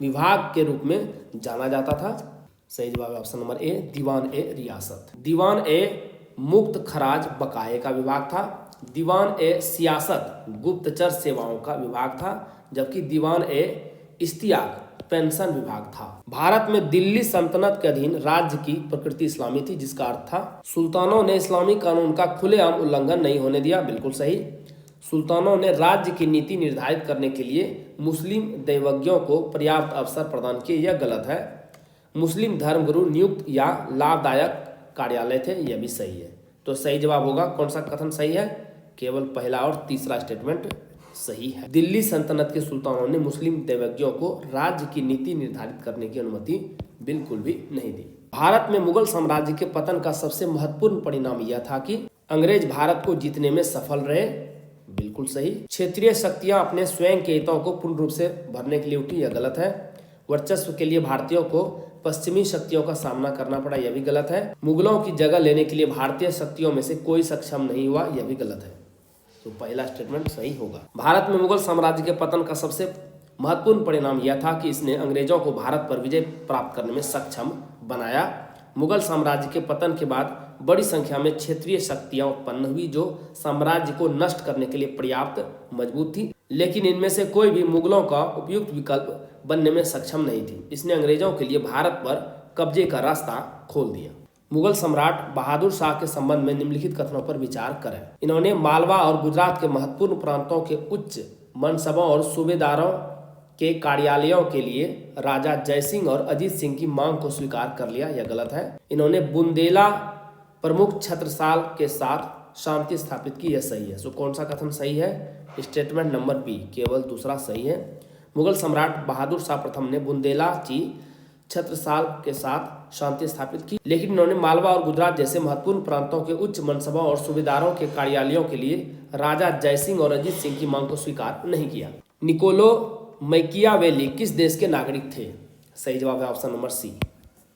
विभाग के रूप में जाना जाता था। सही जवाब ऑप्शन नंबर ए, दीवान ए रियासत। दीवान ए मुक्त खराज बकाये का विभाग था। दीवान ए सियासत गुप्तचर सेवाओं का विभाग था, जबकि दीवान ए इश्तियाक पेंशन विभाग था। भारत में दिल्ली सल्तनत के अधीन राज्य की प्रकृति इस्लामी थी, जिसका अर्थ था सुल्तानों ने इस्लामी कानून का खुलेआम उल्लंघन नहीं होने दिया, बिल्कुल सही। सुल्तानों ने राज्य की नीति निर्धारित करने के लिए मुस्लिम दैवज्ञों को पर्याप्त अवसर प्रदान किए, यह गलत है। मुस्लिम धर्मगुरु नियुक्त या लाभदायक कार्यालय थे, यह भी सही है। तो सही जवाब होगा कौन सा कथन सही है? केवल पहला और तीसरा स्टेटमेंट सही है। दिल्ली सल्तनत के सुल्तानों ने मुस्लिम दैवज्ञों को राज्य की नीति निर्धारित करने की अनुमति बिल्कुल भी नहीं दी। भारत में मुगल साम्राज्य के पतन का सबसे महत्वपूर्ण परिणाम यह था कि अंग्रेज भारत को जीतने में सफल रहे, बिल्कुल सही। क्षेत्रीय शक्तियां अपने स्वयं के हितों को पूर्ण रूप से भरने के लिए उठी, यह गलत है। वर्चस्व के लिए भारतीयों को पश्चिमी शक्तियों का सामना करना पड़ा, यह भी गलत है। मुगलों की जगह लेने के लिए भारतीय शक्तियों में से कोई सक्षम नहीं हुआ, यह भी गलत है। तो पहला स्टेटमेंट सही होगा। भारत में मुगल साम्राज्य के पतन का सबसे महत्वपूर्ण परिणाम यह था कि इसने अंग्रेजों को भारत पर विजय प्राप्त करने में सक्षम बनाया। मुगल साम्राज्य के पतन के बाद बड़ी संख्या में क्षेत्रीय शक्तियां उत्पन्न हुई जो साम्राज्य को नष्ट करने के लिए पर्याप्त मजबूत थी, लेकिन इनमें से कोई भी मुगलों का उपयुक्त विकल्प बनने में सक्षम नहीं थी। इसने अंग्रेजों के लिए भारत पर कब्जे का रास्ता खोल दिया। मुगल सम्राट बहादुर शाह के संबंध में निम्नलिखित कथनों पर विचार करें। इन्होंने मालवा और गुजरात के महत्वपूर्ण प्रांतों के उच्च मनसबों और सूबेदारों के कार्यालयों के लिए राजा जयसिंह और अजीत सिंह की मांग को स्वीकार कर लिया, यह गलत है। इन्होंने बुंदेला प्रमुख छत्रसाल के साथ शांति स्थापित की, यह सही है। सो कौन सा कथन सही है? स्टेटमेंट नंबर बी, केवल दूसरा सही है। मुगल सम्राट बहादुर शाह प्रथम ने बुंदेलाची छत्रसाल के साथ शांति स्थापित की, लेकिन उन्होंने मालवा और गुजरात जैसे महत्वपूर्ण प्रांतों के उच्च मनसबों और सूबेदारों के कार्यालयों के लिए राजा जयसिंह और अजीत सिंह की मांग को स्वीकार नहीं किया। निकोलो मैकियावेली किस देश के नागरिक थे? सही जवाब है ऑप्शन नंबर सी,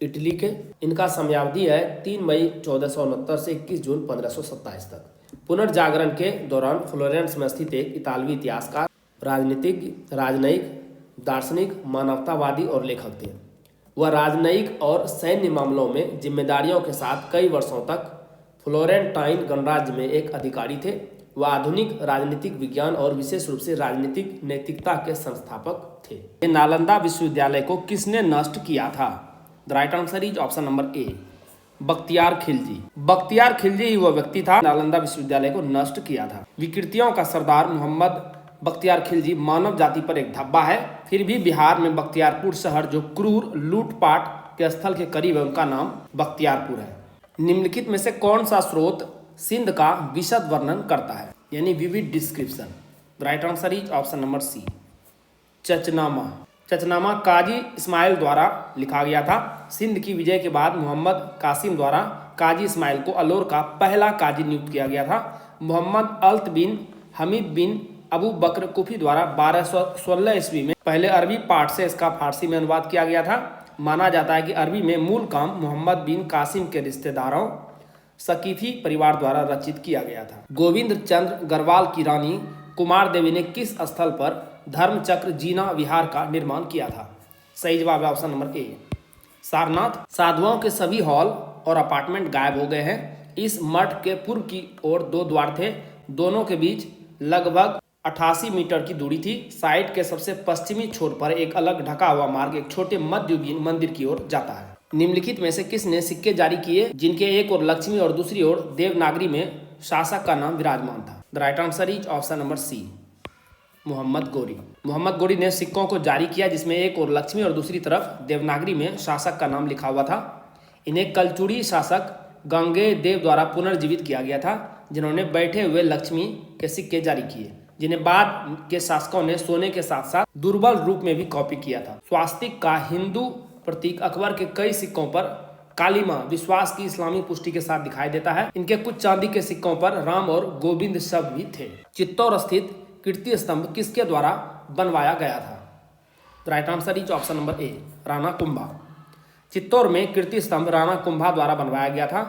इटली के। इनका समयावधि है 3 मई 1469 से 21 जून 1527 तक। पुनर्जागरण के दौरान फ्लोरेंस में स्थित एक इतालवी इतिहासकार, राजनीतिज्ञ, राजनयिक, दार्शनिक, मानवतावादी और लेखक थे। वह राजनयिक और सैन्य मामलों में जिम्मेदारियों के साथ कई वर्षों तक फ्लोरेंटाइन गणराज्य में एक अधिकारी थे। वह आधुनिक राजनीतिक विज्ञान और विशेष रूप से राजनीतिक नैतिकता के संस्थापक थे। नालंदा विश्वविद्यालय को किसने नष्ट किया था? The right answer is option number A, Bakhtiyar Khilji. Bakhtiyar Khilji ही वह व्यक्ति था नालंदा विश्वविद्यालय को नष्ट किया था। विकृतियों का सरदार मोहम्मद बख्तियार खिलजी मानव जाति पर एक धब्बा है। फिर भी बिहार में बख्तियारपुर शहर, जो क्रूर लूटपाट के स्थल के करीब है, उनका नाम बख्तियारपुर है। निम्नलिखित में से कौन सा स्रोत सिंध का विशद वर्णन करता है, यानी vivid description? Right answer is option number C, Chachnama. Chachnama Qazi Ismail द्वारा लिखा गया था। सिंध की विजय के बाद मोहम्मद कासिम द्वारा काजी इस्माइल को अलोर का पहला काजी नियुक्त किया गया था। मोहम्मद अल्त बिन हमीद बिन अबू बकर कुफी द्वारा 1216 ईस्वी में पहले अरबी पाठ से इसका फारसी में अनुवाद किया गया था। माना जाता है कि अरबी में मूल काम मोहम्मद बिन कासिम के रिश्तेदारों सकीफी परिवार द्वारा रचित किया गया था। गोविंद चंद्र गढ़वाल की रानी कुमार देवी ने किस स्थल पर धर्मचक्र जीना विहार का निर्माण किया था? सही जवाब है ऑप्शन नंबर ए, सारनाथ। साधुओं के सभी हॉल और अपार्टमेंट गायब हो गए हैं। इस मठ के पूर्व की ओर 2 द्वार थे, दोनों के बीच लगभग 88 मीटर की दूरी थी। साइट के सबसे पश्चिमी छोर पर एक अलग ढका हुआ मार्ग एक छोटे मध्ययुगीन मंदिर की ओर जाता है। निम्नलिखित में से किसने सिक्के जारी किए जिनके एक ओर लक्ष्मी और दूसरी ओर देवनागरी में शासक का नाम विराजमान था? The right answer is option number C, Mohammad Ghori. Mohammad गोरी ने सिक्कों को जारी किया जिसमें एक ओर लक्ष्मी और दूसरी तरफ देवनागरी में शासक का नाम लिखा हुआ था। इन्हें कलचुड़ी शासक गंगे देव द्वारा पुनर्जीवित किया गया था, जिन्होंने बैठे हुए लक्ष्मी के सिक्के जारी किए, जिन्हें बाद के शासकों ने सोने के साथ साथ दुर्बल रूप में भी कॉपी किया था। स्वास्तिक का हिंदू प्रतीक अकबर के कई सिक्कों पर कालीमा विश्वास की इस्लामी पुष्टि के साथ दिखाई देता है। इनके कुछ चांदी के सिक्कों पर राम और गोविंद शब्द भी थे। चित्तौड़ स्थित कीर्ति स्तंभ किसके द्वारा बनवाया गया था? Right answer is option number ए, राणा कुंभा। चित्तौड़ में कीर्ति स्तंभ राणा कुंभा द्वारा बनवाया गया था।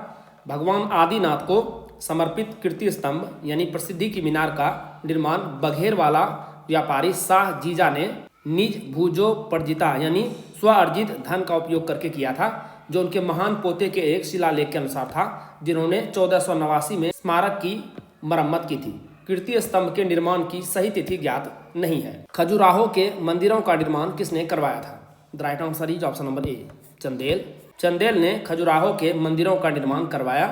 भगवान आदिनाथ को समर्पित कीर्ति स्तंभ यानी प्रसिद्धि की मीनार का निर्माण बघेरवाला व्यापारी शाह जीजा ने निज भूजोपर्जिता यानी स्व अर्जित धन का उपयोग करके किया था, जो उनके महान पोते के एक शिलालेख के अनुसार था, जिन्होंने 1489 में स्मारक की मरम्मत की थी। कीर्ति स्तंभ के निर्माण की सही तिथि ज्ञात नहीं है। खजुराहो के मंदिरों का निर्माण किसने करवाया था? The right answer is option number ए, चंदेल। चंदेल ने खजुराहो के मंदिरों का निर्माण करवाया।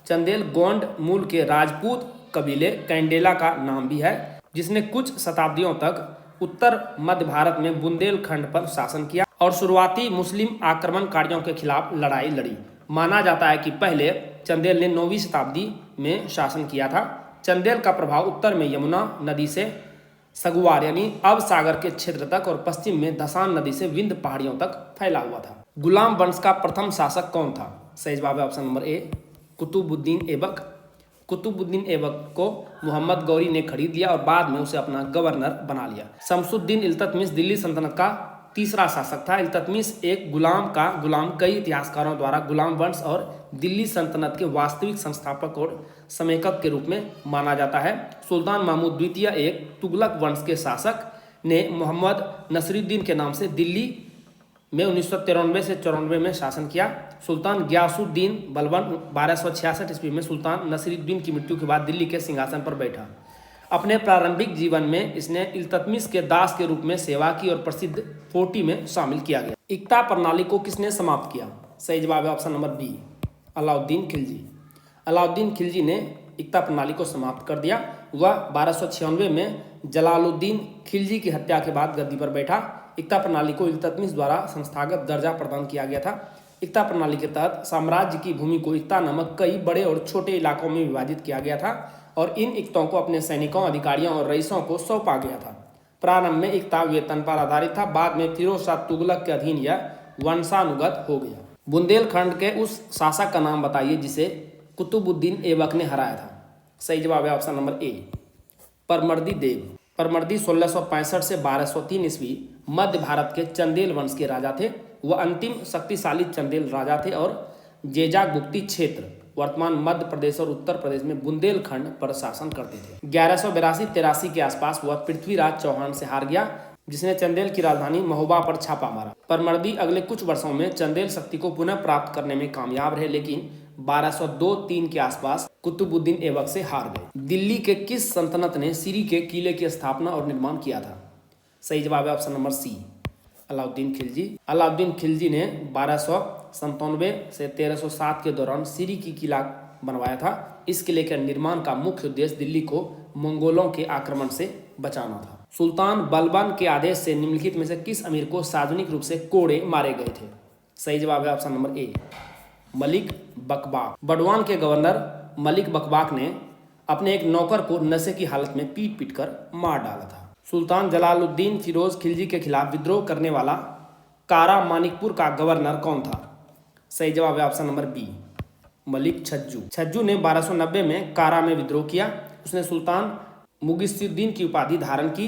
चंदेल गोंड मूल के राजपूत कबीले कैंडेला का नाम भी है, जिसने कुछ शताब्दियों तक उत्तर मध्य भारत में बुंदेलखंड पर शासन किया और शुरुआती मुस्लिम आक्रमणकारियों के खिलाफ लड़ाई लड़ी। माना जाता है कि पहले चंदेल ने 9वीं शताब्दी में शासन किया था। चंदेल का प्रभाव उत्तर में यमुना नदी से सगुवार यानी अब सागर के क्षेत्र तक और पश्चिम में धसान नदी से विंध्य पहाड़ियों तक फैला हुआ था। गुलाम वंश का प्रथम शासक कौन था? सही जवाब है option number A, Qutbuddin Aibak. Qutbuddin Aibak को मोहम्मद गौरी ने खरीद लिया और बाद में उसे अपना गवर्नर बना लिया। शमसुद्दीन इल्तुतमिश दिल्ली सल्तनत का तीसरा शासक था। इल्तुतमिश एक गुलाम कई इतिहासकारों द्वारा गुलाम वंश और दिल्ली सल्तनत के वास्तविक संस्थापक और समेकक के रूप में माना जाता है। सुल्तान महमूद द्वितीय एक तुगलक वंश के शासक ने मोहम्मद नसरुद्दीन के नाम से दिल्ली में 1993 से 94 में शासन किया। सुल्तान गियासुद्दीन बलबन 1266 ईस्वी में सुल्तान नसरुद्दीन की मृत्यु के बाद दिल्ली के सिंहासन पर बैठा। अपने प्रारंभिक जीवन में इसने इल्तुतमिश के दास के रूप में सेवा की और प्रसिद्ध फोर्टी में शामिल किया गया। इक्ता प्रणाली को किसने समाप्त किया? सही जवाब है option number B, Alauddin Khilji. Alauddin Khilji ने इक्ता प्रणाली को समाप्त कर दिया। वह 1296 में जलालुद्दीन खिलजी की हत्या के बाद गद्दी पर बैठा। इक्ता प्रणाली को इल्तुतमिश द्वारा संस्थागत दर्जा प्रदान किया गया था। एकता प्रणाली के तहत साम्राज्य की भूमि को एकता नामक कई बड़े और छोटे इलाकों में विभाजित किया गया था और इन एकताओं को अपने सैनिकों, अधिकारियों और रईसों को सौंपा गया था। प्रारंभ में एकता वेतन पर आधारित था, बाद में फिरोज शाह तुगलक के अधीन यह वंशानुगत हो गया। बुंदेलखंड के उस शासक का नाम बताइए जिसे कुतुबुद्दीन ऐबक ने हराया था। सही जवाब है ऑप्शन नंबर ए, परमर्दी देव। परमर्दी 1665 से 1203 ईस्वी मध्य भारत के चंदेल वंश के राजा थे। वह अंतिम शक्तिशाली चंदेल राजा थे और जेजाग गुप्ती क्षेत्र, वर्तमान मध्य प्रदेश और उत्तर प्रदेश में बुंदेलखंड पर शासन करते थे। 1182-83 के आसपास वह पृथ्वीराज चौहान से हार गया, जिसने चंदेल की राजधानी महोबा पर छापा मारा। परमर्दी अगले कुछ वर्षों में चंदेल शक्ति को पुनः प्राप्त करने में कामयाब रहे, लेकिन 1202-3 के आसपास कुतुबुद्दीन ऐबक से हार गए। दिल्ली के किस सल्तनत ने सीरी के किले की स्थापना और निर्माण किया था? सही जवाब है option number C, Alauddin Khilji. Alauddin Khilji ने 1297 से 1307 के दौरान सीरी की किला बनवाया था। इस किले के निर्माण का मुख्य उद्देश्य दिल्ली को मंगोलों के आक्रमण से बचाना था। सुल्तान बलबन के आदेश से निम्नलिखित में से किस अमीर को सार्वजनिक रूप से कोड़े मारे गए थे? सही जवाब है ऑप्शन नंबर ए, मलिक बकबाक। बड़वान के गवर्नर मलिक बकबाक ने अपने एक नौकर को नशे की हालत में पीट पीट कर मार डाला था। सुल्तान जलालुद्दीन फिरोज खिलजी के खिलाफ विद्रोह करने वाला कारा मानिकपुर का गवर्नर कौन था? सही जवाब है option number B, Malik Chhajju. Chhajju ने 1290 में कारा में विद्रोह किया। उसने सुल्तान मुगिसुद्दीन की उपाधि धारण की।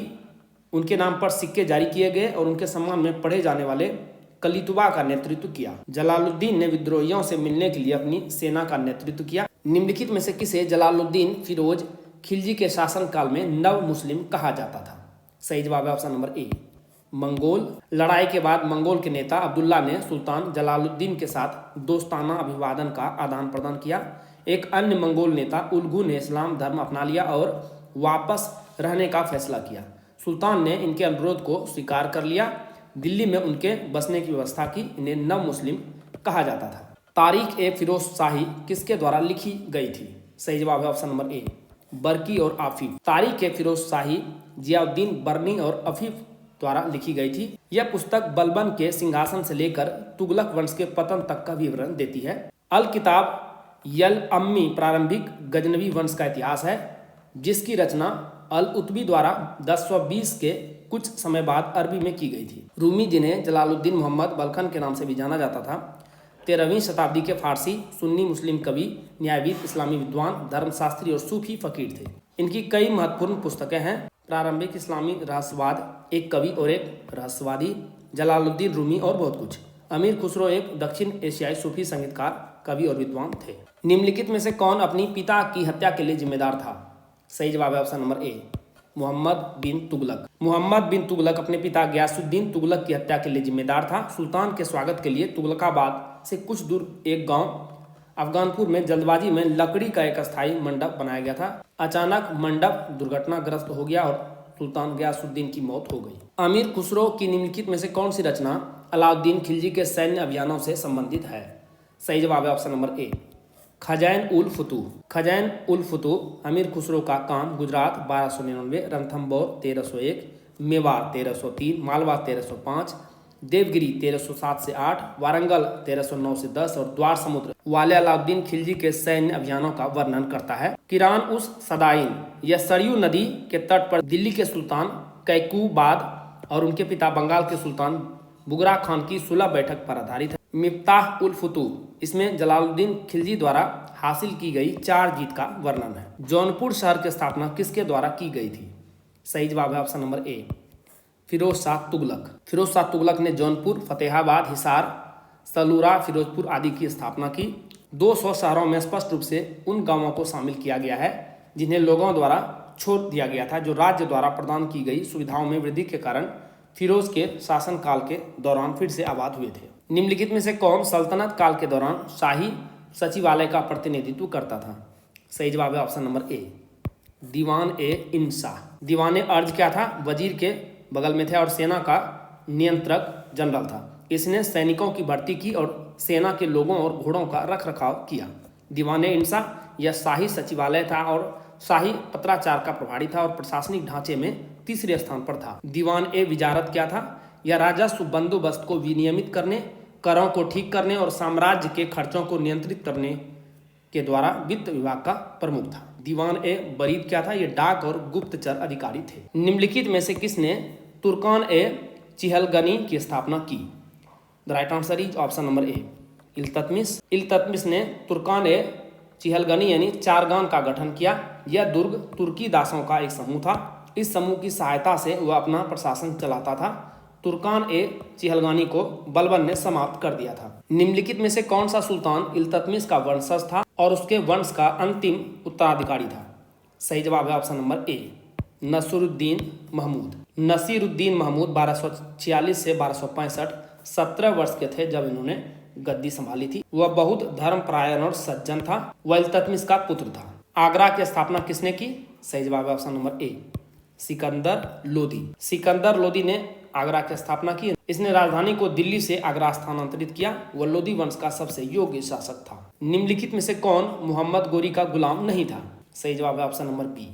उनके नाम पर सिक्के जारी किए गए और उनके सम्मान में पढ़े जाने वाले कलीतुबा का नेतृत्व किया। जलालुद्दीन ने विद्रोहियों से मिलने के लिए अपनी सेना का नेतृत्व किया। निम्नलिखित में से किसे जलालुद्दीन फिरोज खिलजी के शासनकाल में नव मुस्लिम कहा जाता था? सही जवाब है ऑप्शन नंबर ए, मंगोल। लड़ाई के बाद मंगोल के नेता अब्दुल्ला ने सुल्तान जलालुद्दीन के साथ दोस्ताना अभिवादन का आदान प्रदान किया। एक अन्य मंगोल नेता उल्गू ने इस्लाम धर्म अपना लिया और वापस रहने का फैसला किया। सुल्तान ने इनके अनुरोध को स्वीकार कर लिया। दिल्ली में उनके बसने की व्यवस्था की। इन्हें नव मुस्लिम कहा जाता था। तारीख ए फिरोज शाही किसके द्वारा लिखी गई थी? सही जवाब है ऑप्शन नंबर ए, बर्की और आफीफ। तारीख ए फिरोज शाही जियाउद्दीन बर्नी और अफीफ द्वारा लिखी गई थी। यह पुस्तक बलबन के सिंहासन से लेकर तुगलक वंश के पतन तक का विवरण देती है। अल किताब यल अम्मी प्रारंभिक गजनवी वंश का इतिहास है, जिसकी रचना अल उतबी द्वारा 1020 के कुछ समय बाद अरबी में की गई थी। रूमी, जिन्हें जलालुद्दीन मोहम्मद बलखन के नाम से भी जाना जाता था, 13वीं शताब्दी के फारसी सुन्नी मुस्लिम कवि, न्यायविद, इस्लामी विद्वान, धर्मशास्त्री और सूफी फकीर थे। इनकी कई महत्वपूर्ण पुस्तकें हैं। प्रारंभिक इस्लामी रहस्यवाद, एक कवि और एक रहस्यवादी, जलालुद्दीन रूमी और बहुत कुछ। अमीर खुसरो एक दक्षिण एशियाई सूफी संगीतकार, कवि और विद्वान थे। निम्नलिखित में से कौन अपनी पिता की हत्या के लिए जिम्मेदार था? सही जवाब है ऑप्शन नंबर ए, मोहम्मद बिन तुगलक। मोहम्मद बिन तुगलक अपने पिता गयासुद्दीन तुगलक की हत्या के लिए जिम्मेदार था। सुल्तान के स्वागत के लिए तुगलकाबाद से कुछ दूर एक गांव अफगानपुर में जल्दबाजी में लकड़ी का एक अस्थायी मंडप बनाया गया था। अचानक मंडप दुर्घटनाग्रस्त हो गया और सुल्तान गयासुद्दीन की मौत हो गई। अमीर खुसरो की निम्नलिखित में से कौन सी रचना अलाउद्दीन खिलजी के सैन्य अभियानों से संबंधित है? सही जवाब है ऑप्शन नंबर ए, खजैन उल फुतूह। खजैन उल फुतूह अमीर खुसरो का काम गुजरात 1299, रणथंभौर 1301, मेवाड़ 1303, मालवा 1305, देवगिरी 1307 से 8, वारंगल 1309 से 10 और द्वार समुद्र वाले अलाउद्दीन खिलजी के सैन्य अभियानों का वर्णन करता है। किरान उस सदाइन यह सरयू नदी के तट पर दिल्ली के सुल्तान कैकूबाद और उनके पिता बंगाल के सुल्तान बुगरा खान की सुलह बैठक पर आधारित है। मिफ्ताह उल फुतूह, इसमें जलालुद्दीन खिलजी द्वारा हासिल की गई 4 जीत का वर्णन है। जौनपुर शहर की स्थापना किसके द्वारा की गई थी? सही जवाब है option number A, Firoz Shah Tughlaq. Firoz Shah Tughlaq ने जौनपुर, फतेहाबाद, हिसार, सलूरा, फिरोजपुर आदि की स्थापना की। 200 शहरों में स्पष्ट रूप से उन गांवों को शामिल किया गया है जिन्हें लोगों द्वारा छोड़ दिया गया था, जो राज्य द्वारा प्रदान की गई सुविधाओं में वृद्धि के कारण फिरोज के शासनकाल के दौरान फिर से आबाद हुए थे। निम्नलिखित में से कौन सल्तनत काल के दौरान शाही सचिवालय का प्रतिनिधित्व करता था? सही जवाब है ऑप्शन नंबर ए, दीवान ए इंसा। दीवान ए अर्ज क्या था? वजीर के बगल में थे और सेना का नियंत्रक जनरल था। इसने सैनिकों की भर्ती की और सेना के लोगों और घोड़ों का रख रखाव किया। दीवान ए इंसा यह शाही सचिवालय था और शाही पत्राचार का प्रभारी था और प्रशासनिक ढांचे में तीसरे स्थान पर था। दीवान ए विजारत क्या था? यह राजस्व बंदोबस्त को विनियमित करने, करों को ठीक करने और साम्राज्य के खर्चों को नियंत्रित करने के द्वारा वित्त विभाग का प्रमुख था। दीवान ए बरीद क्या था? ये डाक और गुप्तचर अधिकारी थे। निम्नलिखित में से किसने तुर्कान ए चिहलगनी की स्थापना की? The right answer is option number A, Iltutmish. Iltutmish ने तुर्कान ए चिहलगनी यानी चारगान का गठन किया। यह दुर्ग तुर्की दासों का एक समूह था। इस समूह की सहायता से वह अपना प्रशासन चलाता था। तुर्कान ए चिहलगानी को बलबन ने समाप्त कर दिया था। निम्नलिखित में से कौन सा सुल्तान इल्ततमिश का वंशज था और उसके वंश का अंतिम उत्तराधिकारी था? सही जवाब है option number A, Nasiruddin Mahmud. Nasiruddin Mahmud 1246 से 1265 17 वर्ष के थे जब इन्होंने गद्दी संभाली थी। वह बहुत धर्मपरायण और सज्जन था। वह इल्ततमिश का पुत्र था। आगरा की स्थापना किसने की? सही जवाब है ऑप्शन नंबर ए, सिकंदर लोदी। सिकंदर लोदी ने आगरा की स्थापना की। इसने राजधानी को दिल्ली से आगरा स्थानांतरित किया। वह लोदी वंश का सबसे योग्य शासक था। निम्नलिखित में से कौन मोहम्मद गोरी का गुलाम नहीं था? सही जवाब है option number B,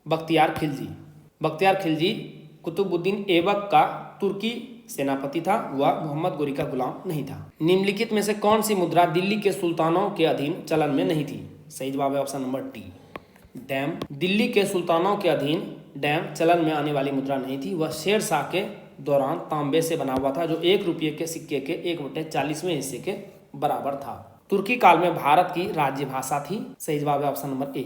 Bakhtiyar Khilji. Bakhtiyar Khilji Qutbuddin Aibak का तुर्की सेनापति था। वह मोहम्मद गोरी का गुलाम नहीं था। निम्नलिखित में से कौन सी मुद्रा दिल्ली के सुल्तानों के अधीन चलन में नहीं थी? सही जवाब है option number D, dam. Delhi के सुल्तानों के अधीन डैम चलन में आने वाली मुद्रा नहीं थी। वह शेर शाह के दौरान तांबे से बना हुआ था जो 1 रुपये के सिक्के के 1/40वें हिस्से के बराबर था। तुर्की काल में भारत की राज्य भाषा थी। सही जवाब है ऑप्शन नंबर ए,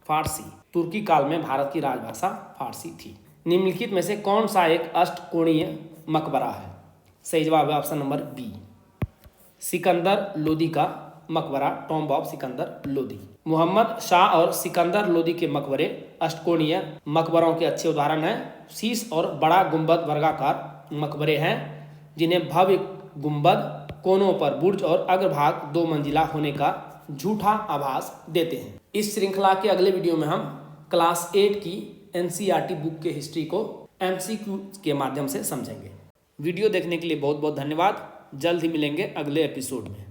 फारसी। तुर्की काल में भारत की राजभाषा फारसी थी। निम्नलिखित में से कौन सा एक अष्टकोणीय मकबरा है? सही जवाब है option number B, Sikandar Lodi का मकबरा, टॉम्ब ऑफ सिकंदर लोदी। मोहम्मद शाह और सिकंदर लोदी के मकबरे अष्टकोणीय मकबरों के अच्छे उदाहरण हैं। शीश और बड़ा गुंबद वर्गाकार मकबरे हैं जिन्हें भव्य गुंबद, कोनों पर बुर्ज और अग्रभाग 2 मंजिला होने का झूठा आभास देते हैं। इस श्रृंखला के अगले वीडियो में हम क्लास 8 की एनसीईआरटी बुक के हिस्ट्री को एमसीक्यू के माध्यम से समझेंगे। वीडियो देखने के लिए बहुत बहुत धन्यवाद। जल्द ही मिलेंगे अगले एपिसोड में।